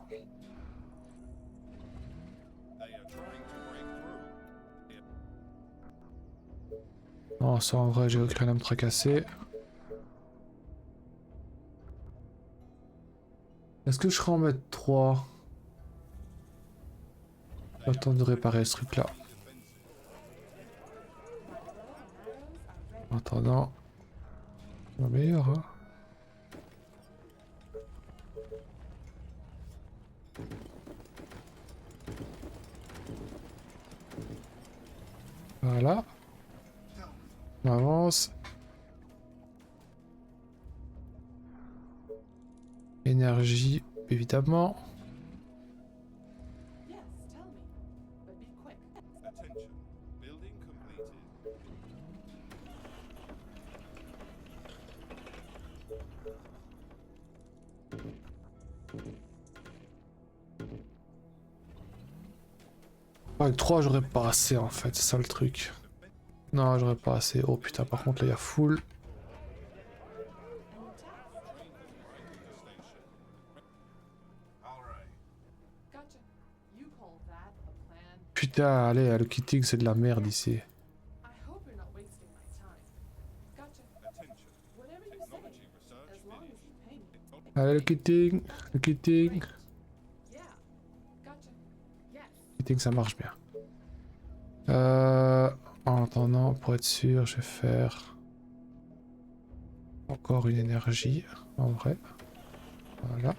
Non, ça en vrai, j'ai rien à me tracasser. Est-ce que je serai en mettre 3? Attends de réparer ce truc là. En attendant... On meilleur, hein. Voilà. On avance. Énergie, évidemment. Avec 3 j'aurais pas assez en fait, c'est ça le truc. Non, j'aurais pas assez. Oh putain, par contre là il y a full. Putain, allez, le kitting c'est de la merde ici. Allez, le kitting, le kitting. Le kitting ça marche bien. En attendant, pour être sûr, je vais faire encore une énergie, en vrai. Voilà.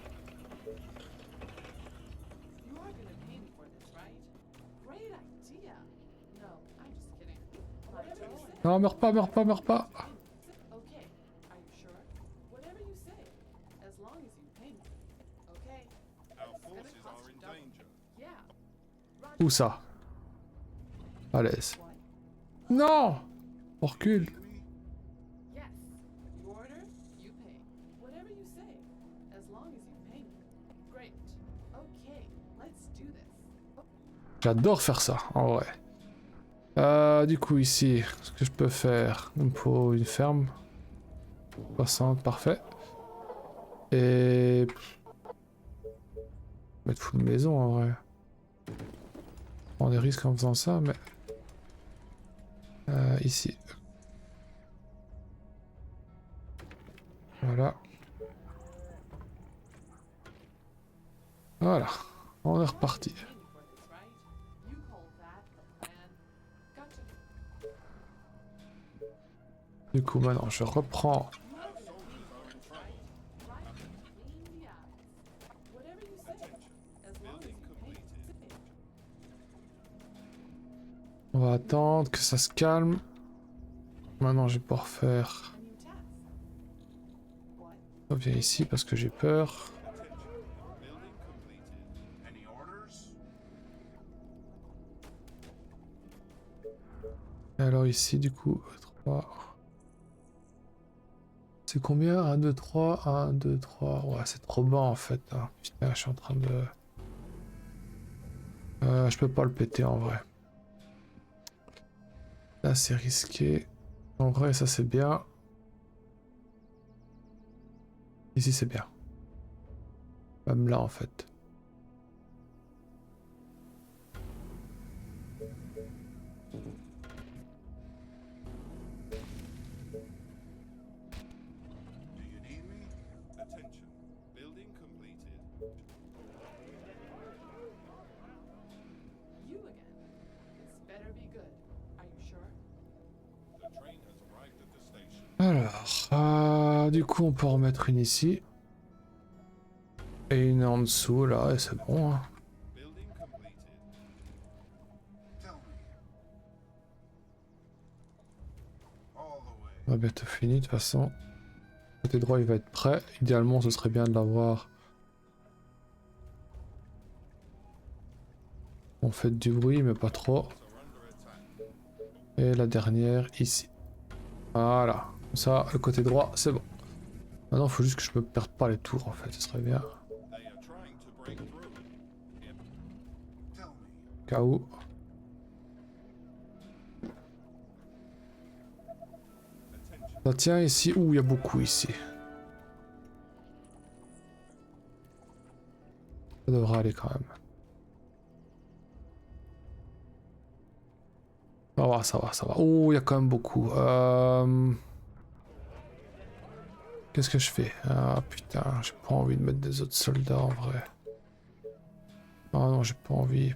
Non, meurs pas, meurs pas, meurs pas. Où ça? À l'aise. Non! On recule. J'adore faire ça, en vrai. Du coup, ici, ce que je peux faire, il me faut une ferme. 60, parfait. Et... mettre full maison, en vrai. On prend des risques en faisant ça, mais... ici. Voilà. Voilà. On est reparti. Du coup, maintenant, je reprends... On va attendre que ça se calme. Maintenant, je vais pouvoir faire... On vient ici parce que j'ai peur. Et alors ici, du coup, 3... C'est combien? 1, 2, 3, 1, 2, 3... Ouais, c'est trop bas en fait. Hein. Putain, je suis en train de... je peux pas le péter en vrai. Là, c'est risqué. En vrai, ça c'est bien. Ici, c'est bien. Même là en fait. Alors, du coup on peut en mettre une ici. Et une en dessous là, et c'est bon. Hein. On va bientôt fini de toute façon. Côté droit il va être prêt. Idéalement ce serait bien de l'avoir. On fait du bruit mais pas trop. Et la dernière ici. Voilà. Comme ça, le côté droit, c'est bon. Maintenant il faut juste que je me perde pas les tours en fait, ce serait bien. Cas où. Ça tient ici. Ouh, il y a beaucoup ici. Ça devrait aller quand même. Ça va, ça va, ça va. Oh, il y a quand même beaucoup. Qu'est-ce que je fais? Ah putain, j'ai pas envie de mettre des autres soldats en vrai. Ah non, j'ai pas envie.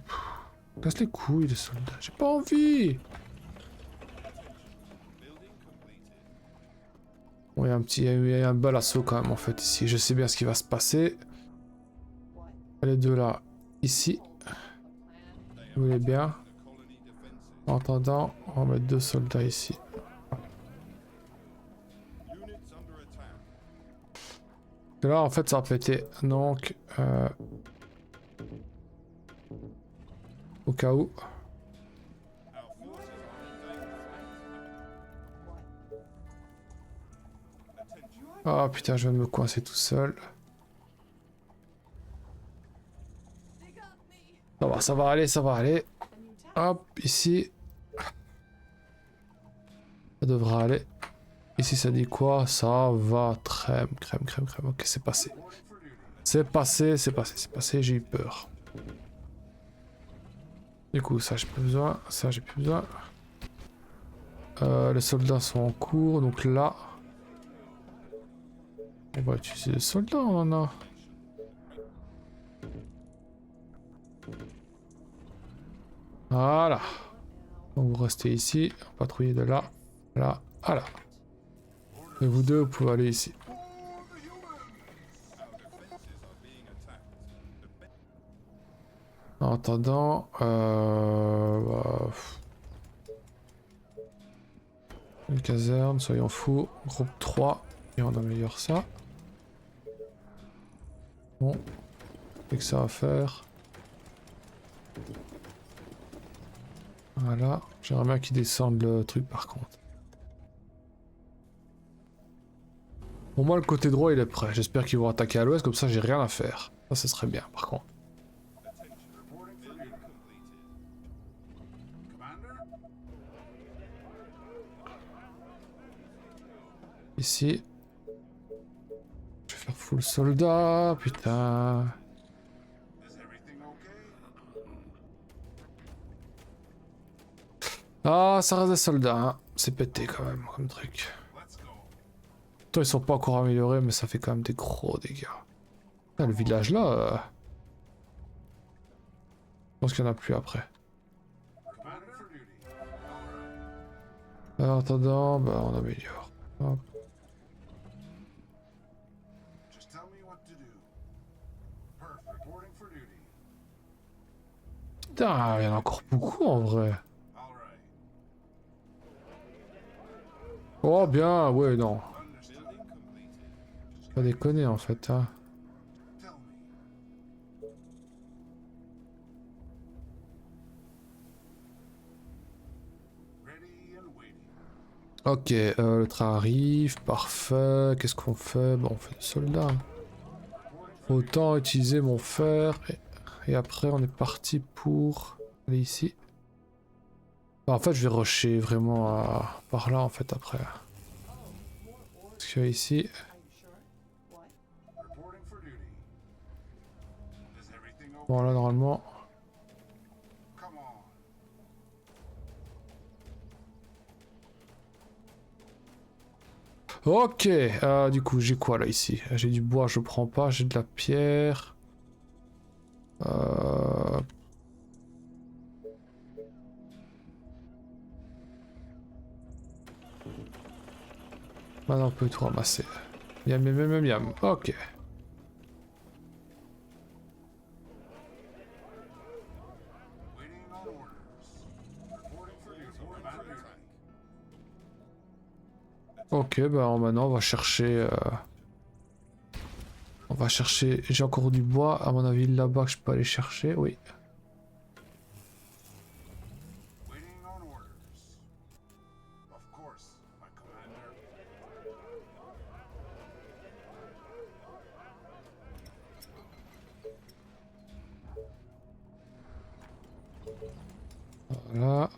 Casse les couilles les soldats, j'ai pas envie. Bon, il y a un petit, il y a un bel assaut quand même en fait ici. Je sais bien ce qui va se passer. Les deux là, ici. Vous voulez bien. En attendant, on va mettre 2 soldats ici. Et là en fait ça a pété. Donc au cas où. Ah putain, je viens de me coincer tout seul. Ça va aller, ça va aller. Hop, ici. Ça devrait aller. Ici ça dit quoi? Ça va, crème. Ok, c'est passé. C'est passé, j'ai eu peur. Du coup, ça j'ai plus besoin, ça j'ai plus besoin. Les soldats sont en cours, donc là... On va utiliser les soldats, on en a. Voilà. Donc vous restez ici, patrouiller de là, là, à là. Et vous deux, vous pouvez aller ici. En attendant, une caserne, soyons fous. Groupe 3, et on améliore ça. Bon, et que ça à faire. Voilà, j'aimerais bien qu'ils descendent le truc par contre. Bon, moi le côté droit il est prêt. J'espère qu'ils vont attaquer à l'ouest, comme ça j'ai rien à faire. Ça, ce serait bien par contre. Ici. Je vais faire full soldat, putain. Ah, ça reste des soldats, hein. C'est pété quand même comme truc. Toi, ils sont pas encore améliorés, mais ça fait quand même des gros dégâts. Ah, le village là... Je pense qu'il n'y en a plus après. En attendant, bah on améliore. Hop. Putain, il y en a encore beaucoup en vrai. Oh bien, ouais, non. Pas déconner en fait, hein. Ok, le train arrive, parfait. Qu'est-ce qu'on fait? Bon, on fait des soldats. Autant utiliser mon fer. Et après, on est parti pour aller ici. Bah, en fait, je vais rusher vraiment par là, en fait, après. Parce que ici... Bon là normalement... Ok, du coup j'ai quoi là ici? J'ai du bois, je prends pas, j'ai de la pierre. Maintenant on peut tout ramasser. Yam yam yam yam yam, ok. Ok, bah maintenant on va chercher... On va chercher... J'ai encore du bois, à mon avis là-bas que je peux aller chercher, oui. Voilà.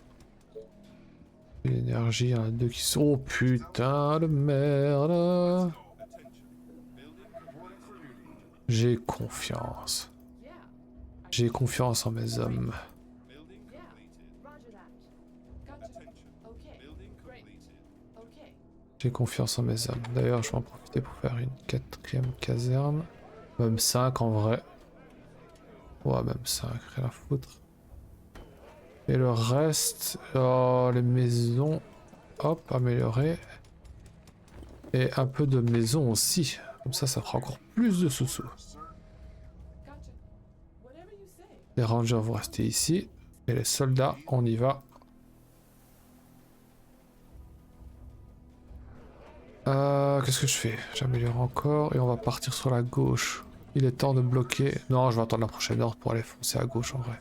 L'énergie, il y en a deux qui sont... Oh putain de merde. J'ai confiance. J'ai confiance en mes hommes. J'ai confiance en mes hommes. D'ailleurs, je vais en profiter pour faire une 4e caserne. Même 5 en vrai. Ouais, même 5, rien à foutre. Et le reste, oh, les maisons, hop, améliorées. Et un peu de maison aussi. Comme ça fera encore plus de sous-sous. Les rangers vont rester ici. Et les soldats, on y va. Qu'est-ce que je fais? J'améliore encore et on va partir sur la gauche. Il est temps de bloquer... Non, je vais attendre la prochaine ordre pour aller foncer à gauche en vrai.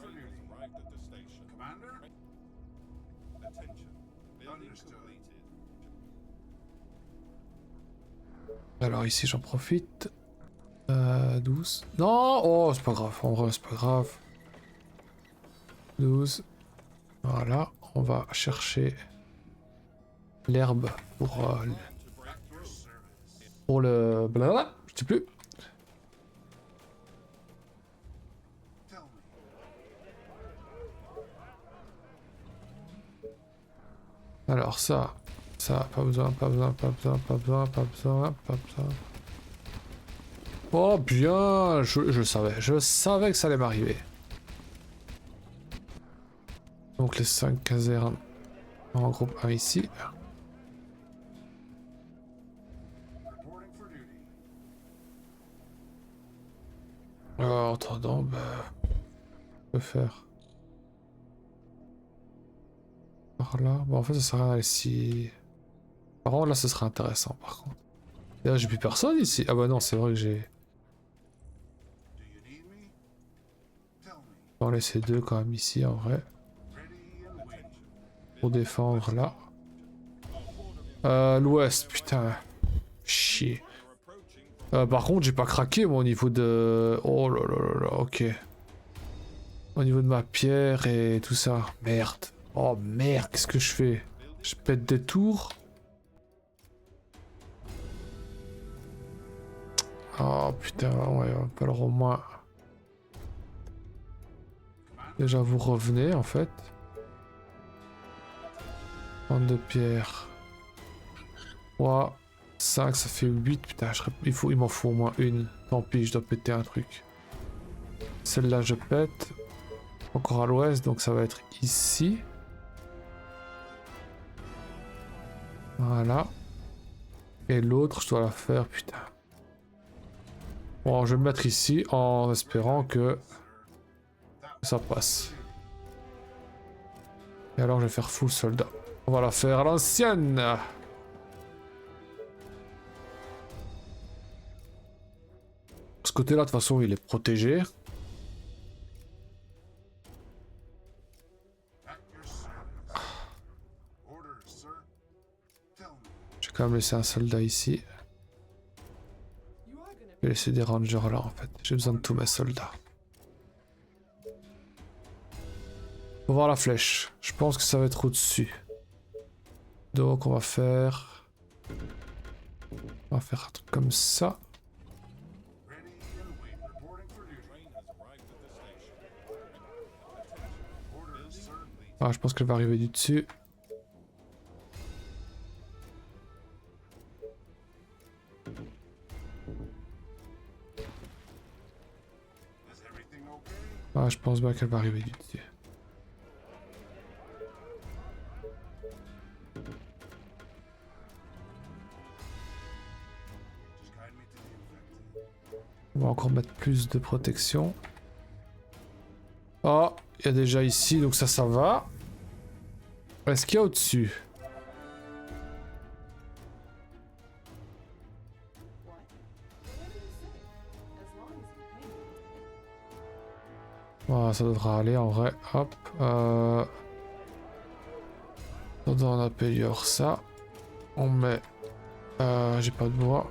Alors ici j'en profite. 12. Non! Oh, c'est pas grave. En vrai, c'est pas grave. 12. Voilà. On va chercher l'herbe pour le... Blablabla, je sais plus. Alors ça, pas besoin, pas besoin, pas besoin, pas besoin, pas besoin, pas besoin. Oh bien, je savais que ça allait m'arriver. Donc les 5 casernes en groupe 1 ici. Alors, en attendant, bah, on peut faire par là. Bon, en fait, ça sert à rien ici. Par contre, là, ce sera intéressant, par contre. D'ailleurs, j'ai plus personne ici. Ah bah non, c'est vrai que j'ai... On va en laisser 2 quand même ici, en vrai. Pour défendre là. L'ouest, putain. Chier. Par contre, j'ai pas craqué moi au niveau de... Oh là là là là, ok. Au niveau de ma pierre et tout ça. Merde. Oh merde, qu'est-ce que je fais? Je pète des tours. Oh putain, ouais, alors au moins... Déjà, vous revenez en fait. Bande de pierre. 3, 5, ça fait 8. Putain, il m'en faut au moins une. Tant pis, je dois péter un truc. Celle-là, je pète. Encore à l'ouest, donc ça va être ici. Voilà. Et l'autre, je dois la faire, putain. Bon, je vais me mettre ici en espérant que ça passe. Et alors, je vais faire full soldat. On va la faire à l'ancienne. Ce côté-là, de toute façon, il est protégé. Je vais quand même laisser un soldat ici. Je vais laisser des rangers là, en fait. J'ai besoin de tous mes soldats. Faut voir la flèche. Je pense que ça va être au-dessus. Donc, on va faire... On va faire un truc comme ça. Ah, je pense qu'elle va arriver du dessus. Ah, je pense bien qu'elle va arriver du dessus. On va encore mettre plus de protection. Oh, il y a déjà ici, donc ça va. Est-ce qu'il y a au-dessus? Ah, ça devra aller en vrai. Hop. On améliore ça. On met... j'ai pas de bois.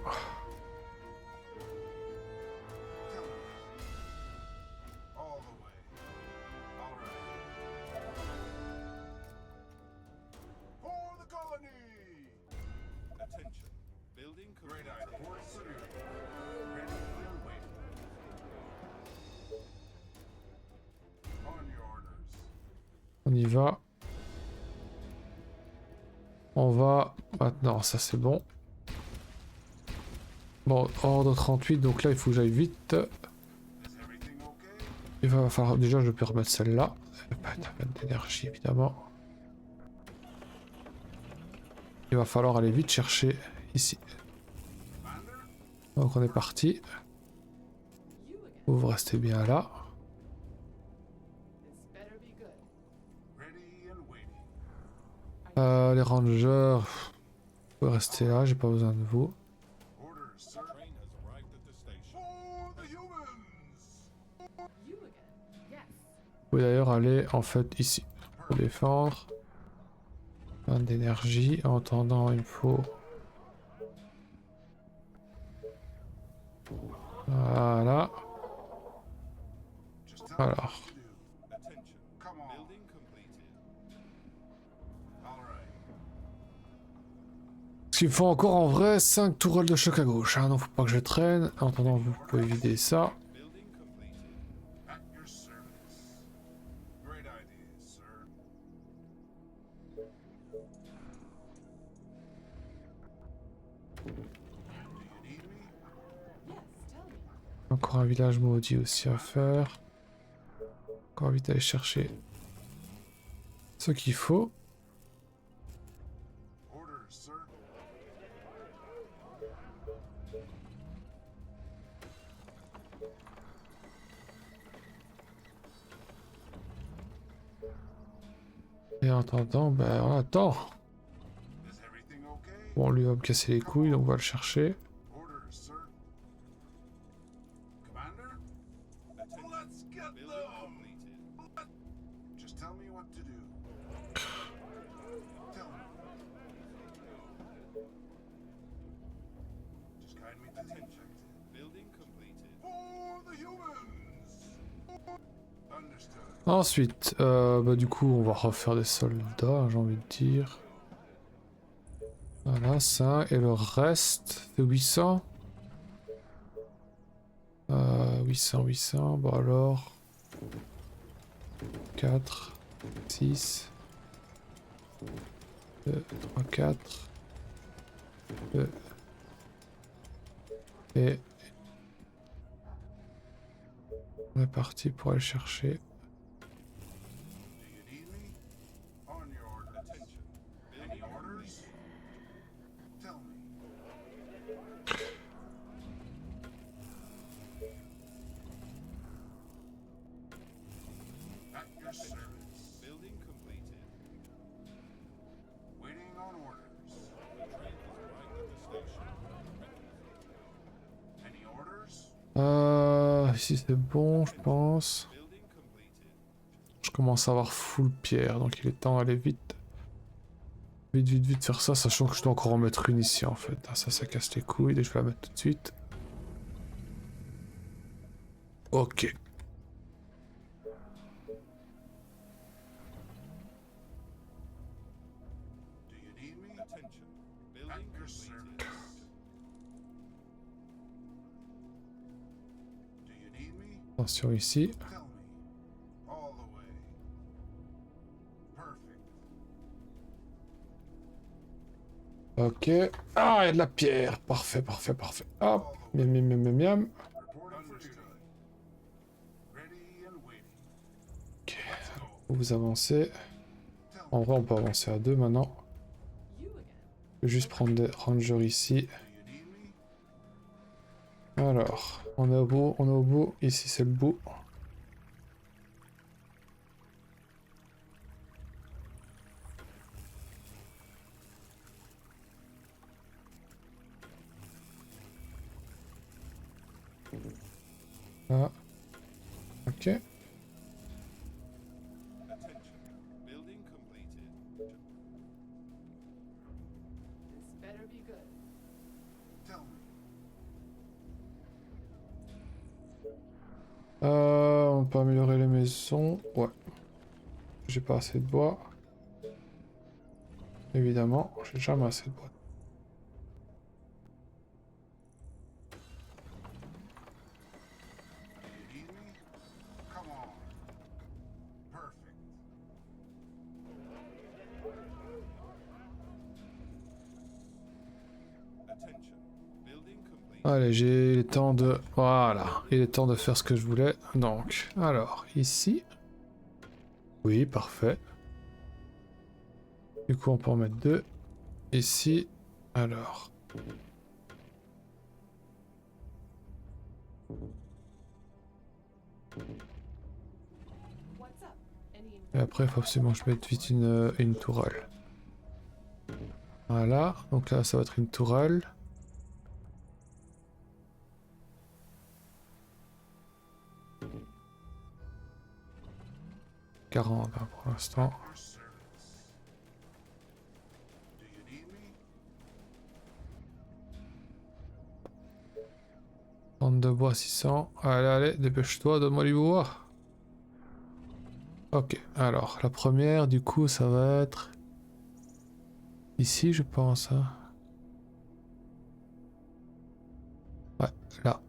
On y va. On va... Maintenant, ça c'est bon. Bon, ordre 38, donc là il faut que j'aille vite. Il va falloir... Déjà je peux remettre celle-là. Pas d'énergie évidemment. Il va falloir aller vite chercher ici. Donc on est parti. Vous restez bien là. Les rangers, vous pouvez rester là, j'ai pas besoin de vous. Vous pouvez d'ailleurs aller en fait ici pour défendre. Plein d'énergie. En attendant, il me faut... Voilà. Alors. Parce qu'il me faut encore en vrai 5 tourelles de choc à gauche. Hein, donc faut pas que je traîne. En attendant, vous pouvez vider ça. Encore un village maudit aussi à faire. Encore vite aller chercher ce qu'il faut. Et en attendant, ben on attend. Bon, lui va me casser les couilles, donc on va le chercher. Ensuite, bah du coup, on va refaire des soldats, j'ai envie de dire. Voilà, ça. Et le reste, c'est 800. 800. Bon alors... 4, 6, 2, 3, 4. 2. Et... on est parti pour aller chercher. Ici c'est bon, je pense. Je commence à avoir full pierre, donc il est temps d'aller vite. Vite faire ça, sachant que je dois encore en mettre une ici en fait. Ah, ça casse les couilles, et je vais la mettre tout de suite. Ok. Attention ici. Ok. Ah, il y a de la pierre. Parfait, parfait, parfait. Hop. Miam, miam, miam, miam, miam. Ok. Vous avancez. En vrai, on peut avancer à deux maintenant. Je vais juste prendre des rangers ici. Alors, on est au bout, on est au bout. Ici, c'est le bout. Là. Ok. On peut améliorer les maisons. Ouais. J'ai pas assez de bois. Évidemment, j'ai jamais assez de bois. Allez, j'ai le temps de... Voilà, il est temps de faire ce que je voulais. Donc, alors, ici. Oui, parfait. Du coup, on peut en mettre deux. Ici. Alors. Et après, il faut absolument que je mette vite une tourelle. Voilà, donc là, ça va être une tourelle. « 40 hein, pour l'instant. Vente de bois 600. Allez, allez, dépêche-toi, donne-moi du bois. Ok, alors la première, du coup, ça va être ici, je pense. Hein. Ouais, là.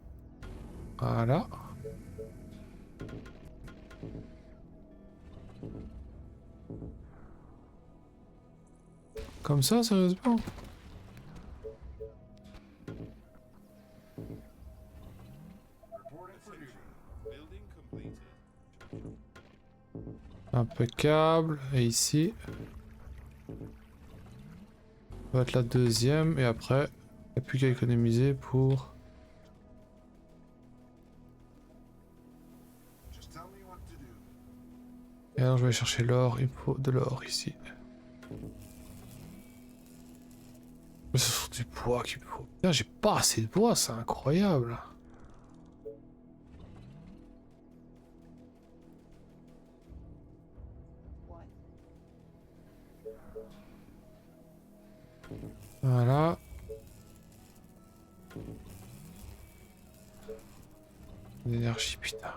Voilà. Comme ça, sérieusement? Impeccable. Et ici. Ça va être la deuxième. Et après, il n'y a plus qu'à économiser pour... Et alors je vais aller chercher l'or. Il faut de l'or ici. Mais c'est sur du bois qu'il faut. Putain, j'ai pas assez de bois, c'est incroyable. Voilà. L'énergie, putain.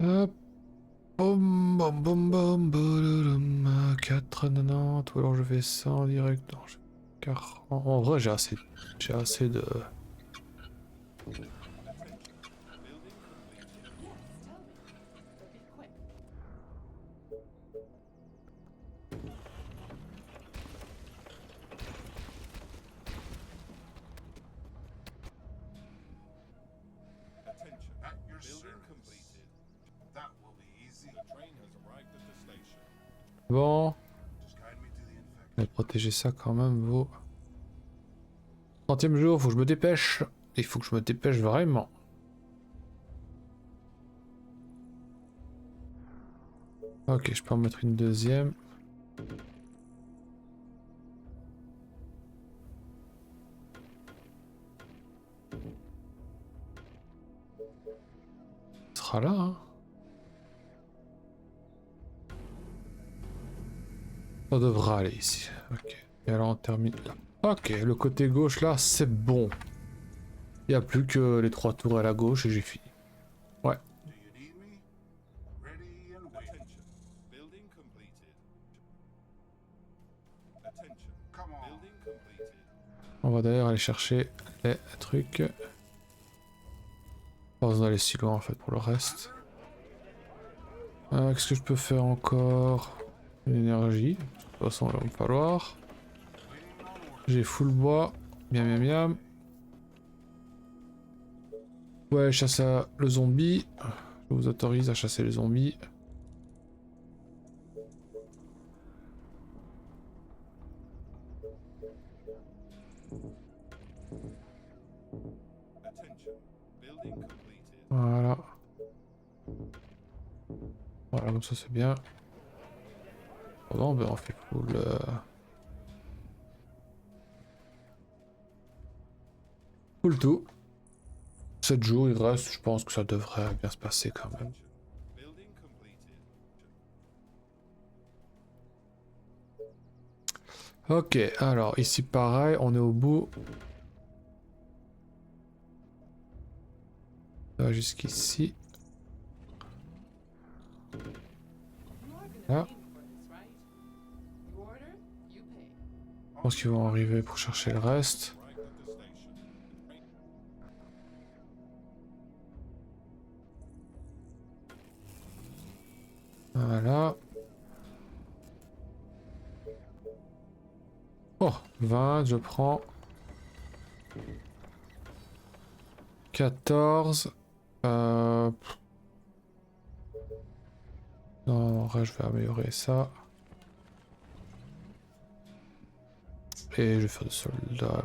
Hop. Boum, boum, boum, boum, boum, 4,90. Ou alors je vais 100 direct. Non, car en vrai, j'ai assez de... Bon. Je vais protéger ça quand même, vous. 30e jour, faut que je me dépêche. Il faut que je me dépêche vraiment. Ok, je peux en mettre une deuxième. Ce sera là, hein. Ça devra aller ici. Ok. Et alors on termine là. Ok, le côté gauche là, c'est bon. Il n'y a plus que les 3 tourelles à gauche et j'ai fini. Ouais. On va d'ailleurs aller chercher les trucs. Pas besoin d'aller si loin en fait pour le reste. Qu'est-ce que je peux faire encore? Une énergie. De toute façon, il va me falloir. J'ai full bois. Miam miam miam. Ouais, chasse le zombie. Je vous autorise à chasser les zombies. Voilà. Voilà, comme ça c'est bien. Bon, ben on fait full. Full tout. 7 jours, il reste. Je pense que ça devrait bien se passer quand même. Ok, alors ici pareil, on est au bout. Jusqu'ici. Là. Je pense qu'ils vont arriver pour chercher le reste. Voilà. Oh, 20, je prends. 14. Non, en vrai, je vais améliorer ça. Et je vais faire des soldats.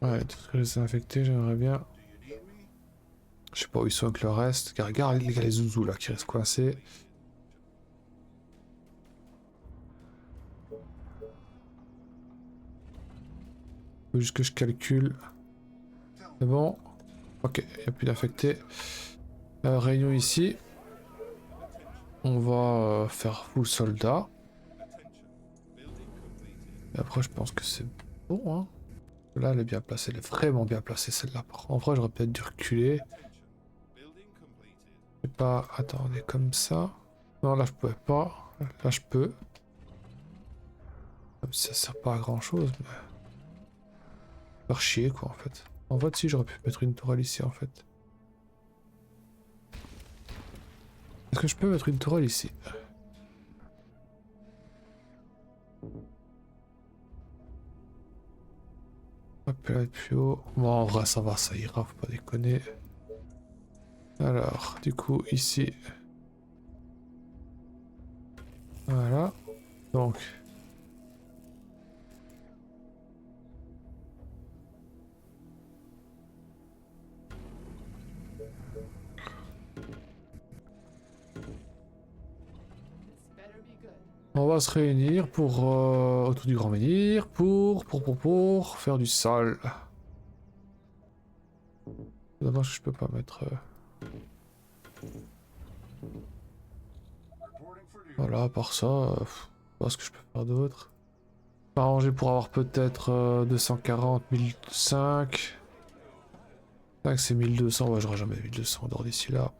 Ouais, tout ce que j'ai infecté, j'aimerais bien. Je sais pas où ils sont avec le reste. Regarde, il y a les zouzous là qui restent coincés. Faut juste que je calcule. C'est bon. Ok, il n'y a plus d'infectés. Réunion ici. On va faire full soldat. Et après, je pense que c'est bon, hein. Là, elle est bien placée. Elle est vraiment bien placée, celle-là. En vrai, j'aurais peut-être dû reculer. Je sais pas. Attendez, comme ça. Non, là, je pouvais pas. Là, je peux. Même si ça sert pas à grand-chose, mais... faire chier, quoi, en fait. En fait, si, j'aurais pu mettre une tourelle ici, en fait. Est-ce que je peux mettre une tourelle ici? Hop, là, plus haut. Bon, en vrai, ça va, ça ira, faut pas déconner. Alors, du coup, ici. Voilà. Donc. On va se réunir pour autour du grand menhir pour faire du sale. C'est dommage que je peux pas mettre. Voilà, à part ça, je sais pas ce que je peux faire d'autre. Arranger pour avoir peut-être 240, 1005. 5 c'est 1200, ouais j'aurai jamais 1200 d'or d'ici là.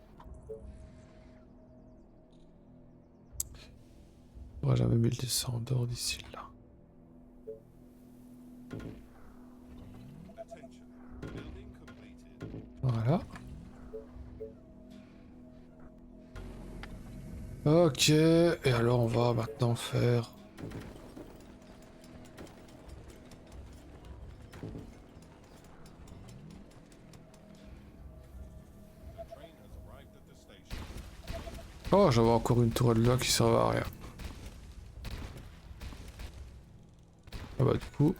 J'aurai jamais 1200 d'or d'ici là. Voilà. Ok, et alors on va maintenant faire... Oh, j'avais encore une tourelle là qui servait à rien. Ah bah du coup...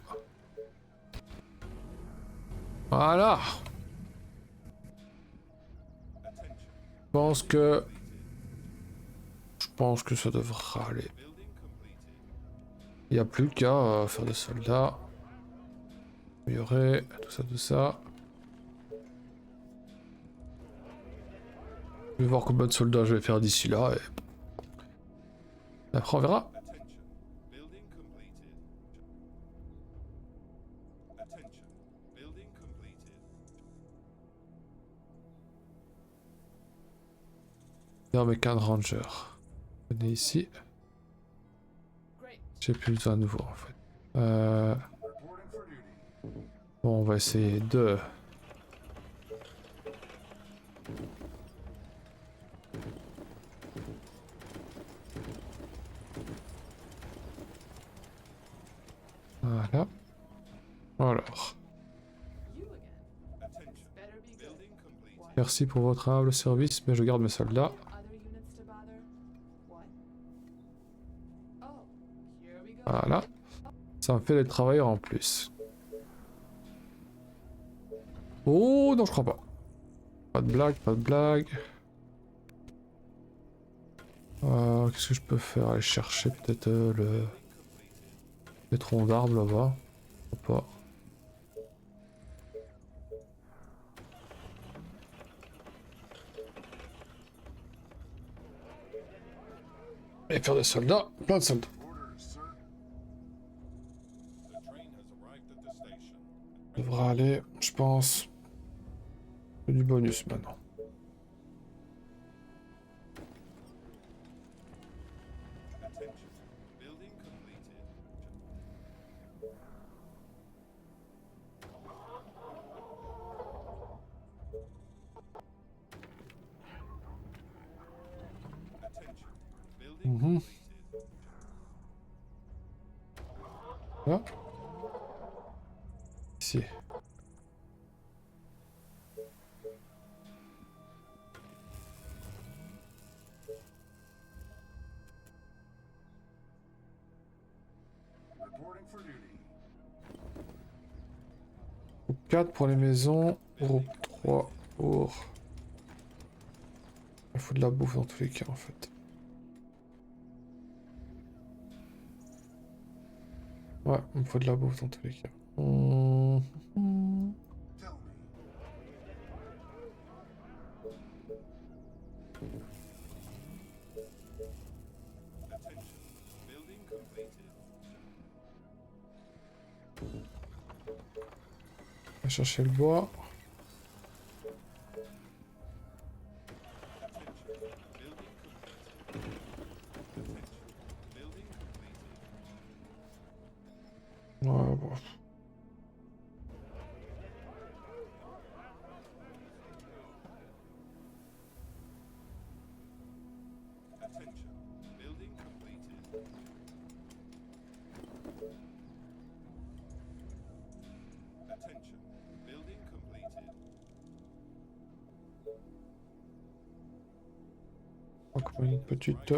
Voilà. Je pense que ça devra aller. Il n'y a plus qu'à faire des soldats. Améliorer, tout ça. Je vais voir combien de soldats je vais faire d'ici là et... Après on verra. Non mais qu'un ranger. Venez ici. J'ai plus besoin de vous en fait. Bon, on va essayer de... Voilà. Alors. Merci pour votre humble service, mais je garde mes soldats. Voilà. Ça me fait des travailleurs en plus. Oh non, je crois pas. Pas de blague, pas de blague. Qu'est-ce que je peux faire? Aller chercher peut-être les troncs d'arbres là-bas. Pas. Et faire des soldats, plein de soldats. Devra aller, je pense. Du bonus maintenant. Là. Ici. Groupe 4 pour les maisons. Groupe 3 pour... Il faut de la bouffe dans tous les cas en fait. Ouais, il me faut de la bouffe dans tous les cas. On va chercher le bois. Ouais, bon. Encore une petite...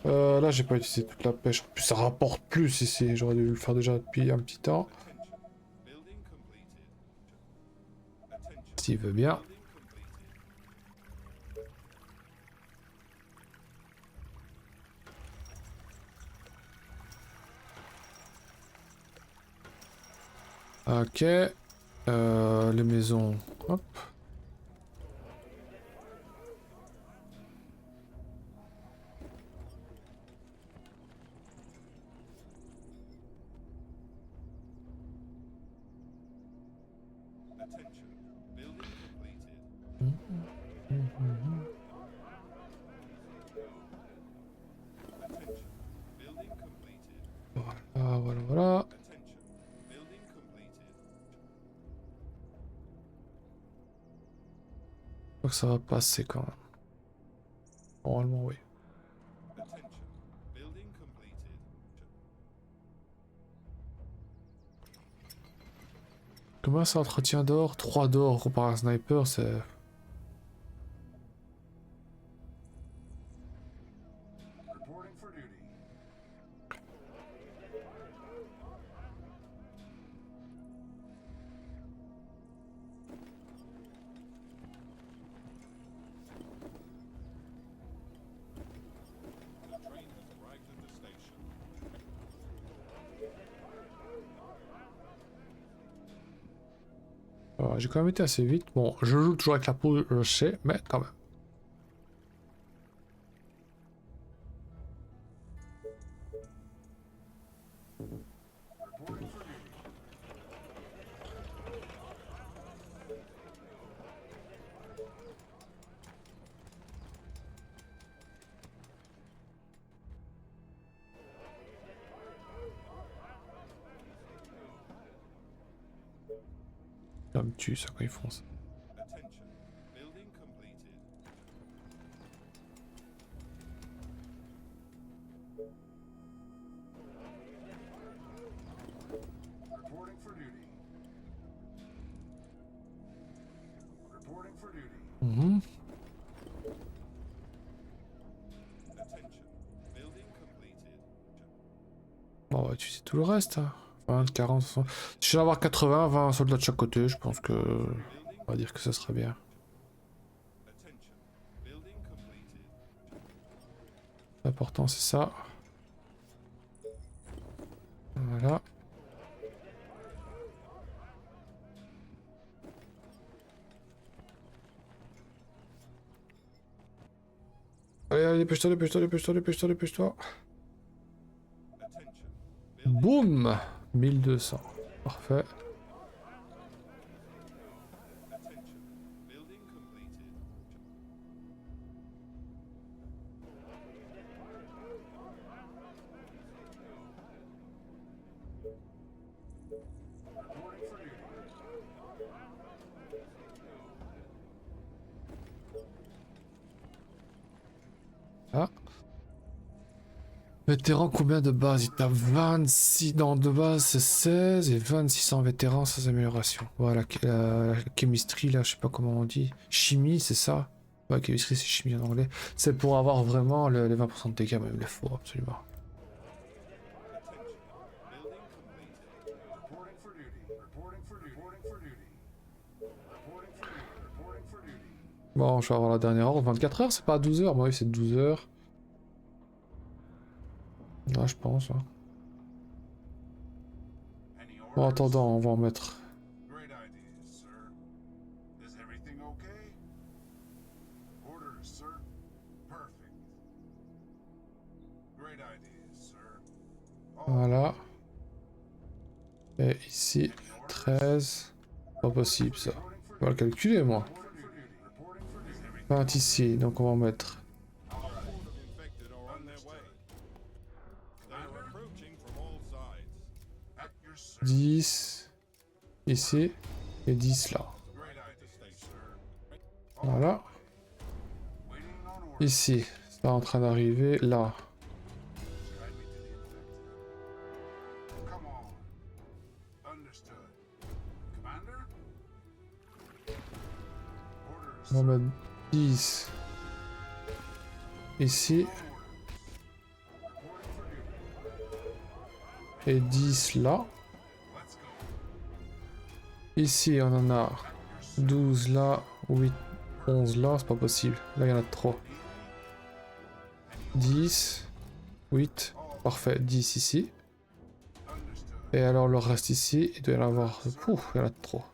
là j'ai pas utilisé toute la pêche. En plus ça rapporte plus ici. J'aurais dû le faire déjà depuis un petit temps. S'il veut bien. Ok. Les maisons. Hop. Voilà. Je crois que ça va passer quand même. Normalement, oui. Comment ça entretient d'or? 3 d'or par un sniper, c'est... J'ai quand même été assez vite. Bon, je joue toujours avec la peau, je sais, mais quand même. Ça me tue ça quand ils font ça. Mhm. Bon, on va utiliser tout le reste. Hein. 20, 40, 60. Si je vais avoir 80, 20 soldats de chaque côté, je pense que... On va dire que ça serait bien. L'important c'est ça. Voilà. Allez, allez, dépêche-toi, dépêche-toi, dépêche-toi, dépêche-toi, dépêche-toi. Boum 1200. Parfait. Ah. Vétéran, combien de bases? Il tape 26 dans de base, c'est 16 et 26 en vétéran sans amélioration. Voilà, la chemistry là, je sais pas comment on dit. Chimie, c'est ça? Ouais, chemistry c'est chimie en anglais. C'est pour avoir vraiment les 20% de dégâts, mais il le faut absolument. Bon, je vais avoir la dernière heure, 24 heures, c'est pas 12 heures, moi oui c'est 12 heures. Là, je pense. Hein. Bon, en attendant, on va en mettre. Voilà. Et ici, 13. Pas possible ça. Je vais le calculer moi. 20 ici, donc on va en mettre. 10 ici et 10 là. Voilà. Ici, c'est en train d'arriver là. On va mettre 10 ici. Et 10 là. Ici, on en a 12 là, 8, 11 là, c'est pas possible. Là, il y en a 3. 10, 8, parfait, 10 ici. Et alors, le reste ici, il doit y en avoir... Pouf, il y en a 3.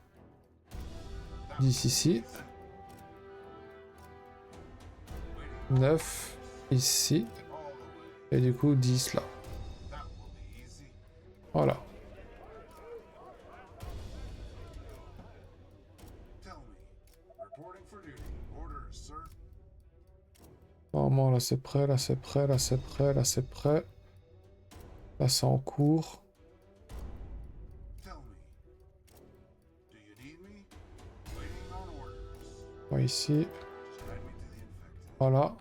10 ici. 9 ici. Et du coup, 10 là. Voilà. Normalement, là c'est prêt, là c'est prêt, là c'est prêt, là c'est prêt. Là c'est en cours. Bon, ici. Voilà.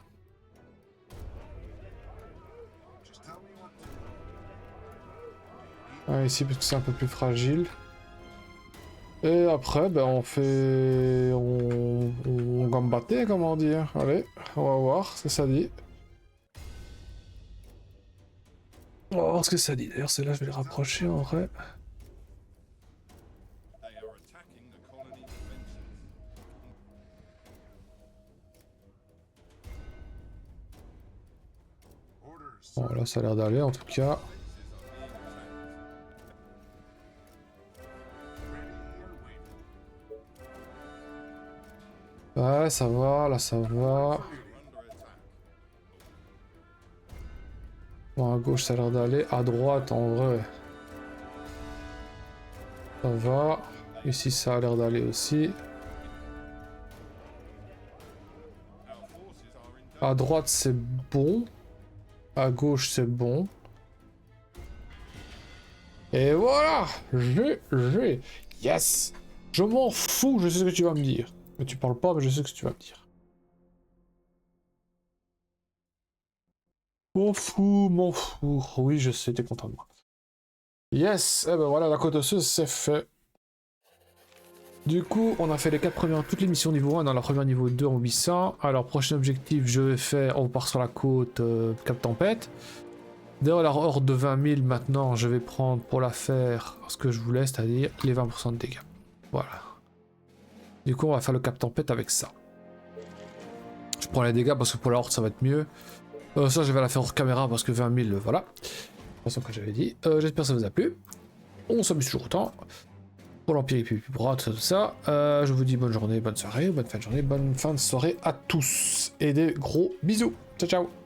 Ici parce que c'est un peu plus fragile. Et après, ben on fait... On gambatte, comment dire. Allez, on va voir ce que ça dit. On va voir ce que ça dit. D'ailleurs, celle-là, je vais le rapprocher en vrai. Bon, là, ça a l'air d'aller en tout cas. Ouais, ça va, là ça va. Bon, à gauche, ça a l'air d'aller. À droite, en vrai. Ça va. Ici, ça a l'air d'aller aussi. À droite, c'est bon. À gauche, c'est bon. Et voilà! Yes! Je m'en fous, je sais ce que tu vas me dire. Mais tu parles pas, mais je sais ce que tu vas me dire. M'en fous. Oui, je sais, t'es content de moi. Yes, eh ben voilà, la côte osseuse, c'est fait. Du coup, on a fait les toutes les missions niveau 1 dans la première niveau 2 en 800. Alors, prochain objectif, je vais faire, on part sur la côte Cap Tempête. D'ailleurs, la horde de 20 000, maintenant, je vais prendre pour la faire ce que je voulais, c'est-à-dire les 20% de dégâts. Voilà. Du coup, on va faire le Cap Tempête avec ça. Je prends les dégâts parce que pour la horde, ça va être mieux. Ça, je vais la faire hors caméra parce que 20 000, voilà. De toute façon, que j'avais dit. J'espère que ça vous a plu. On s'amuse toujours autant. Pour l'Empire et puis pour tout ça. Je vous dis bonne journée, bonne soirée, bonne fin de journée, bonne fin de soirée à tous. Et des gros bisous. Ciao, ciao.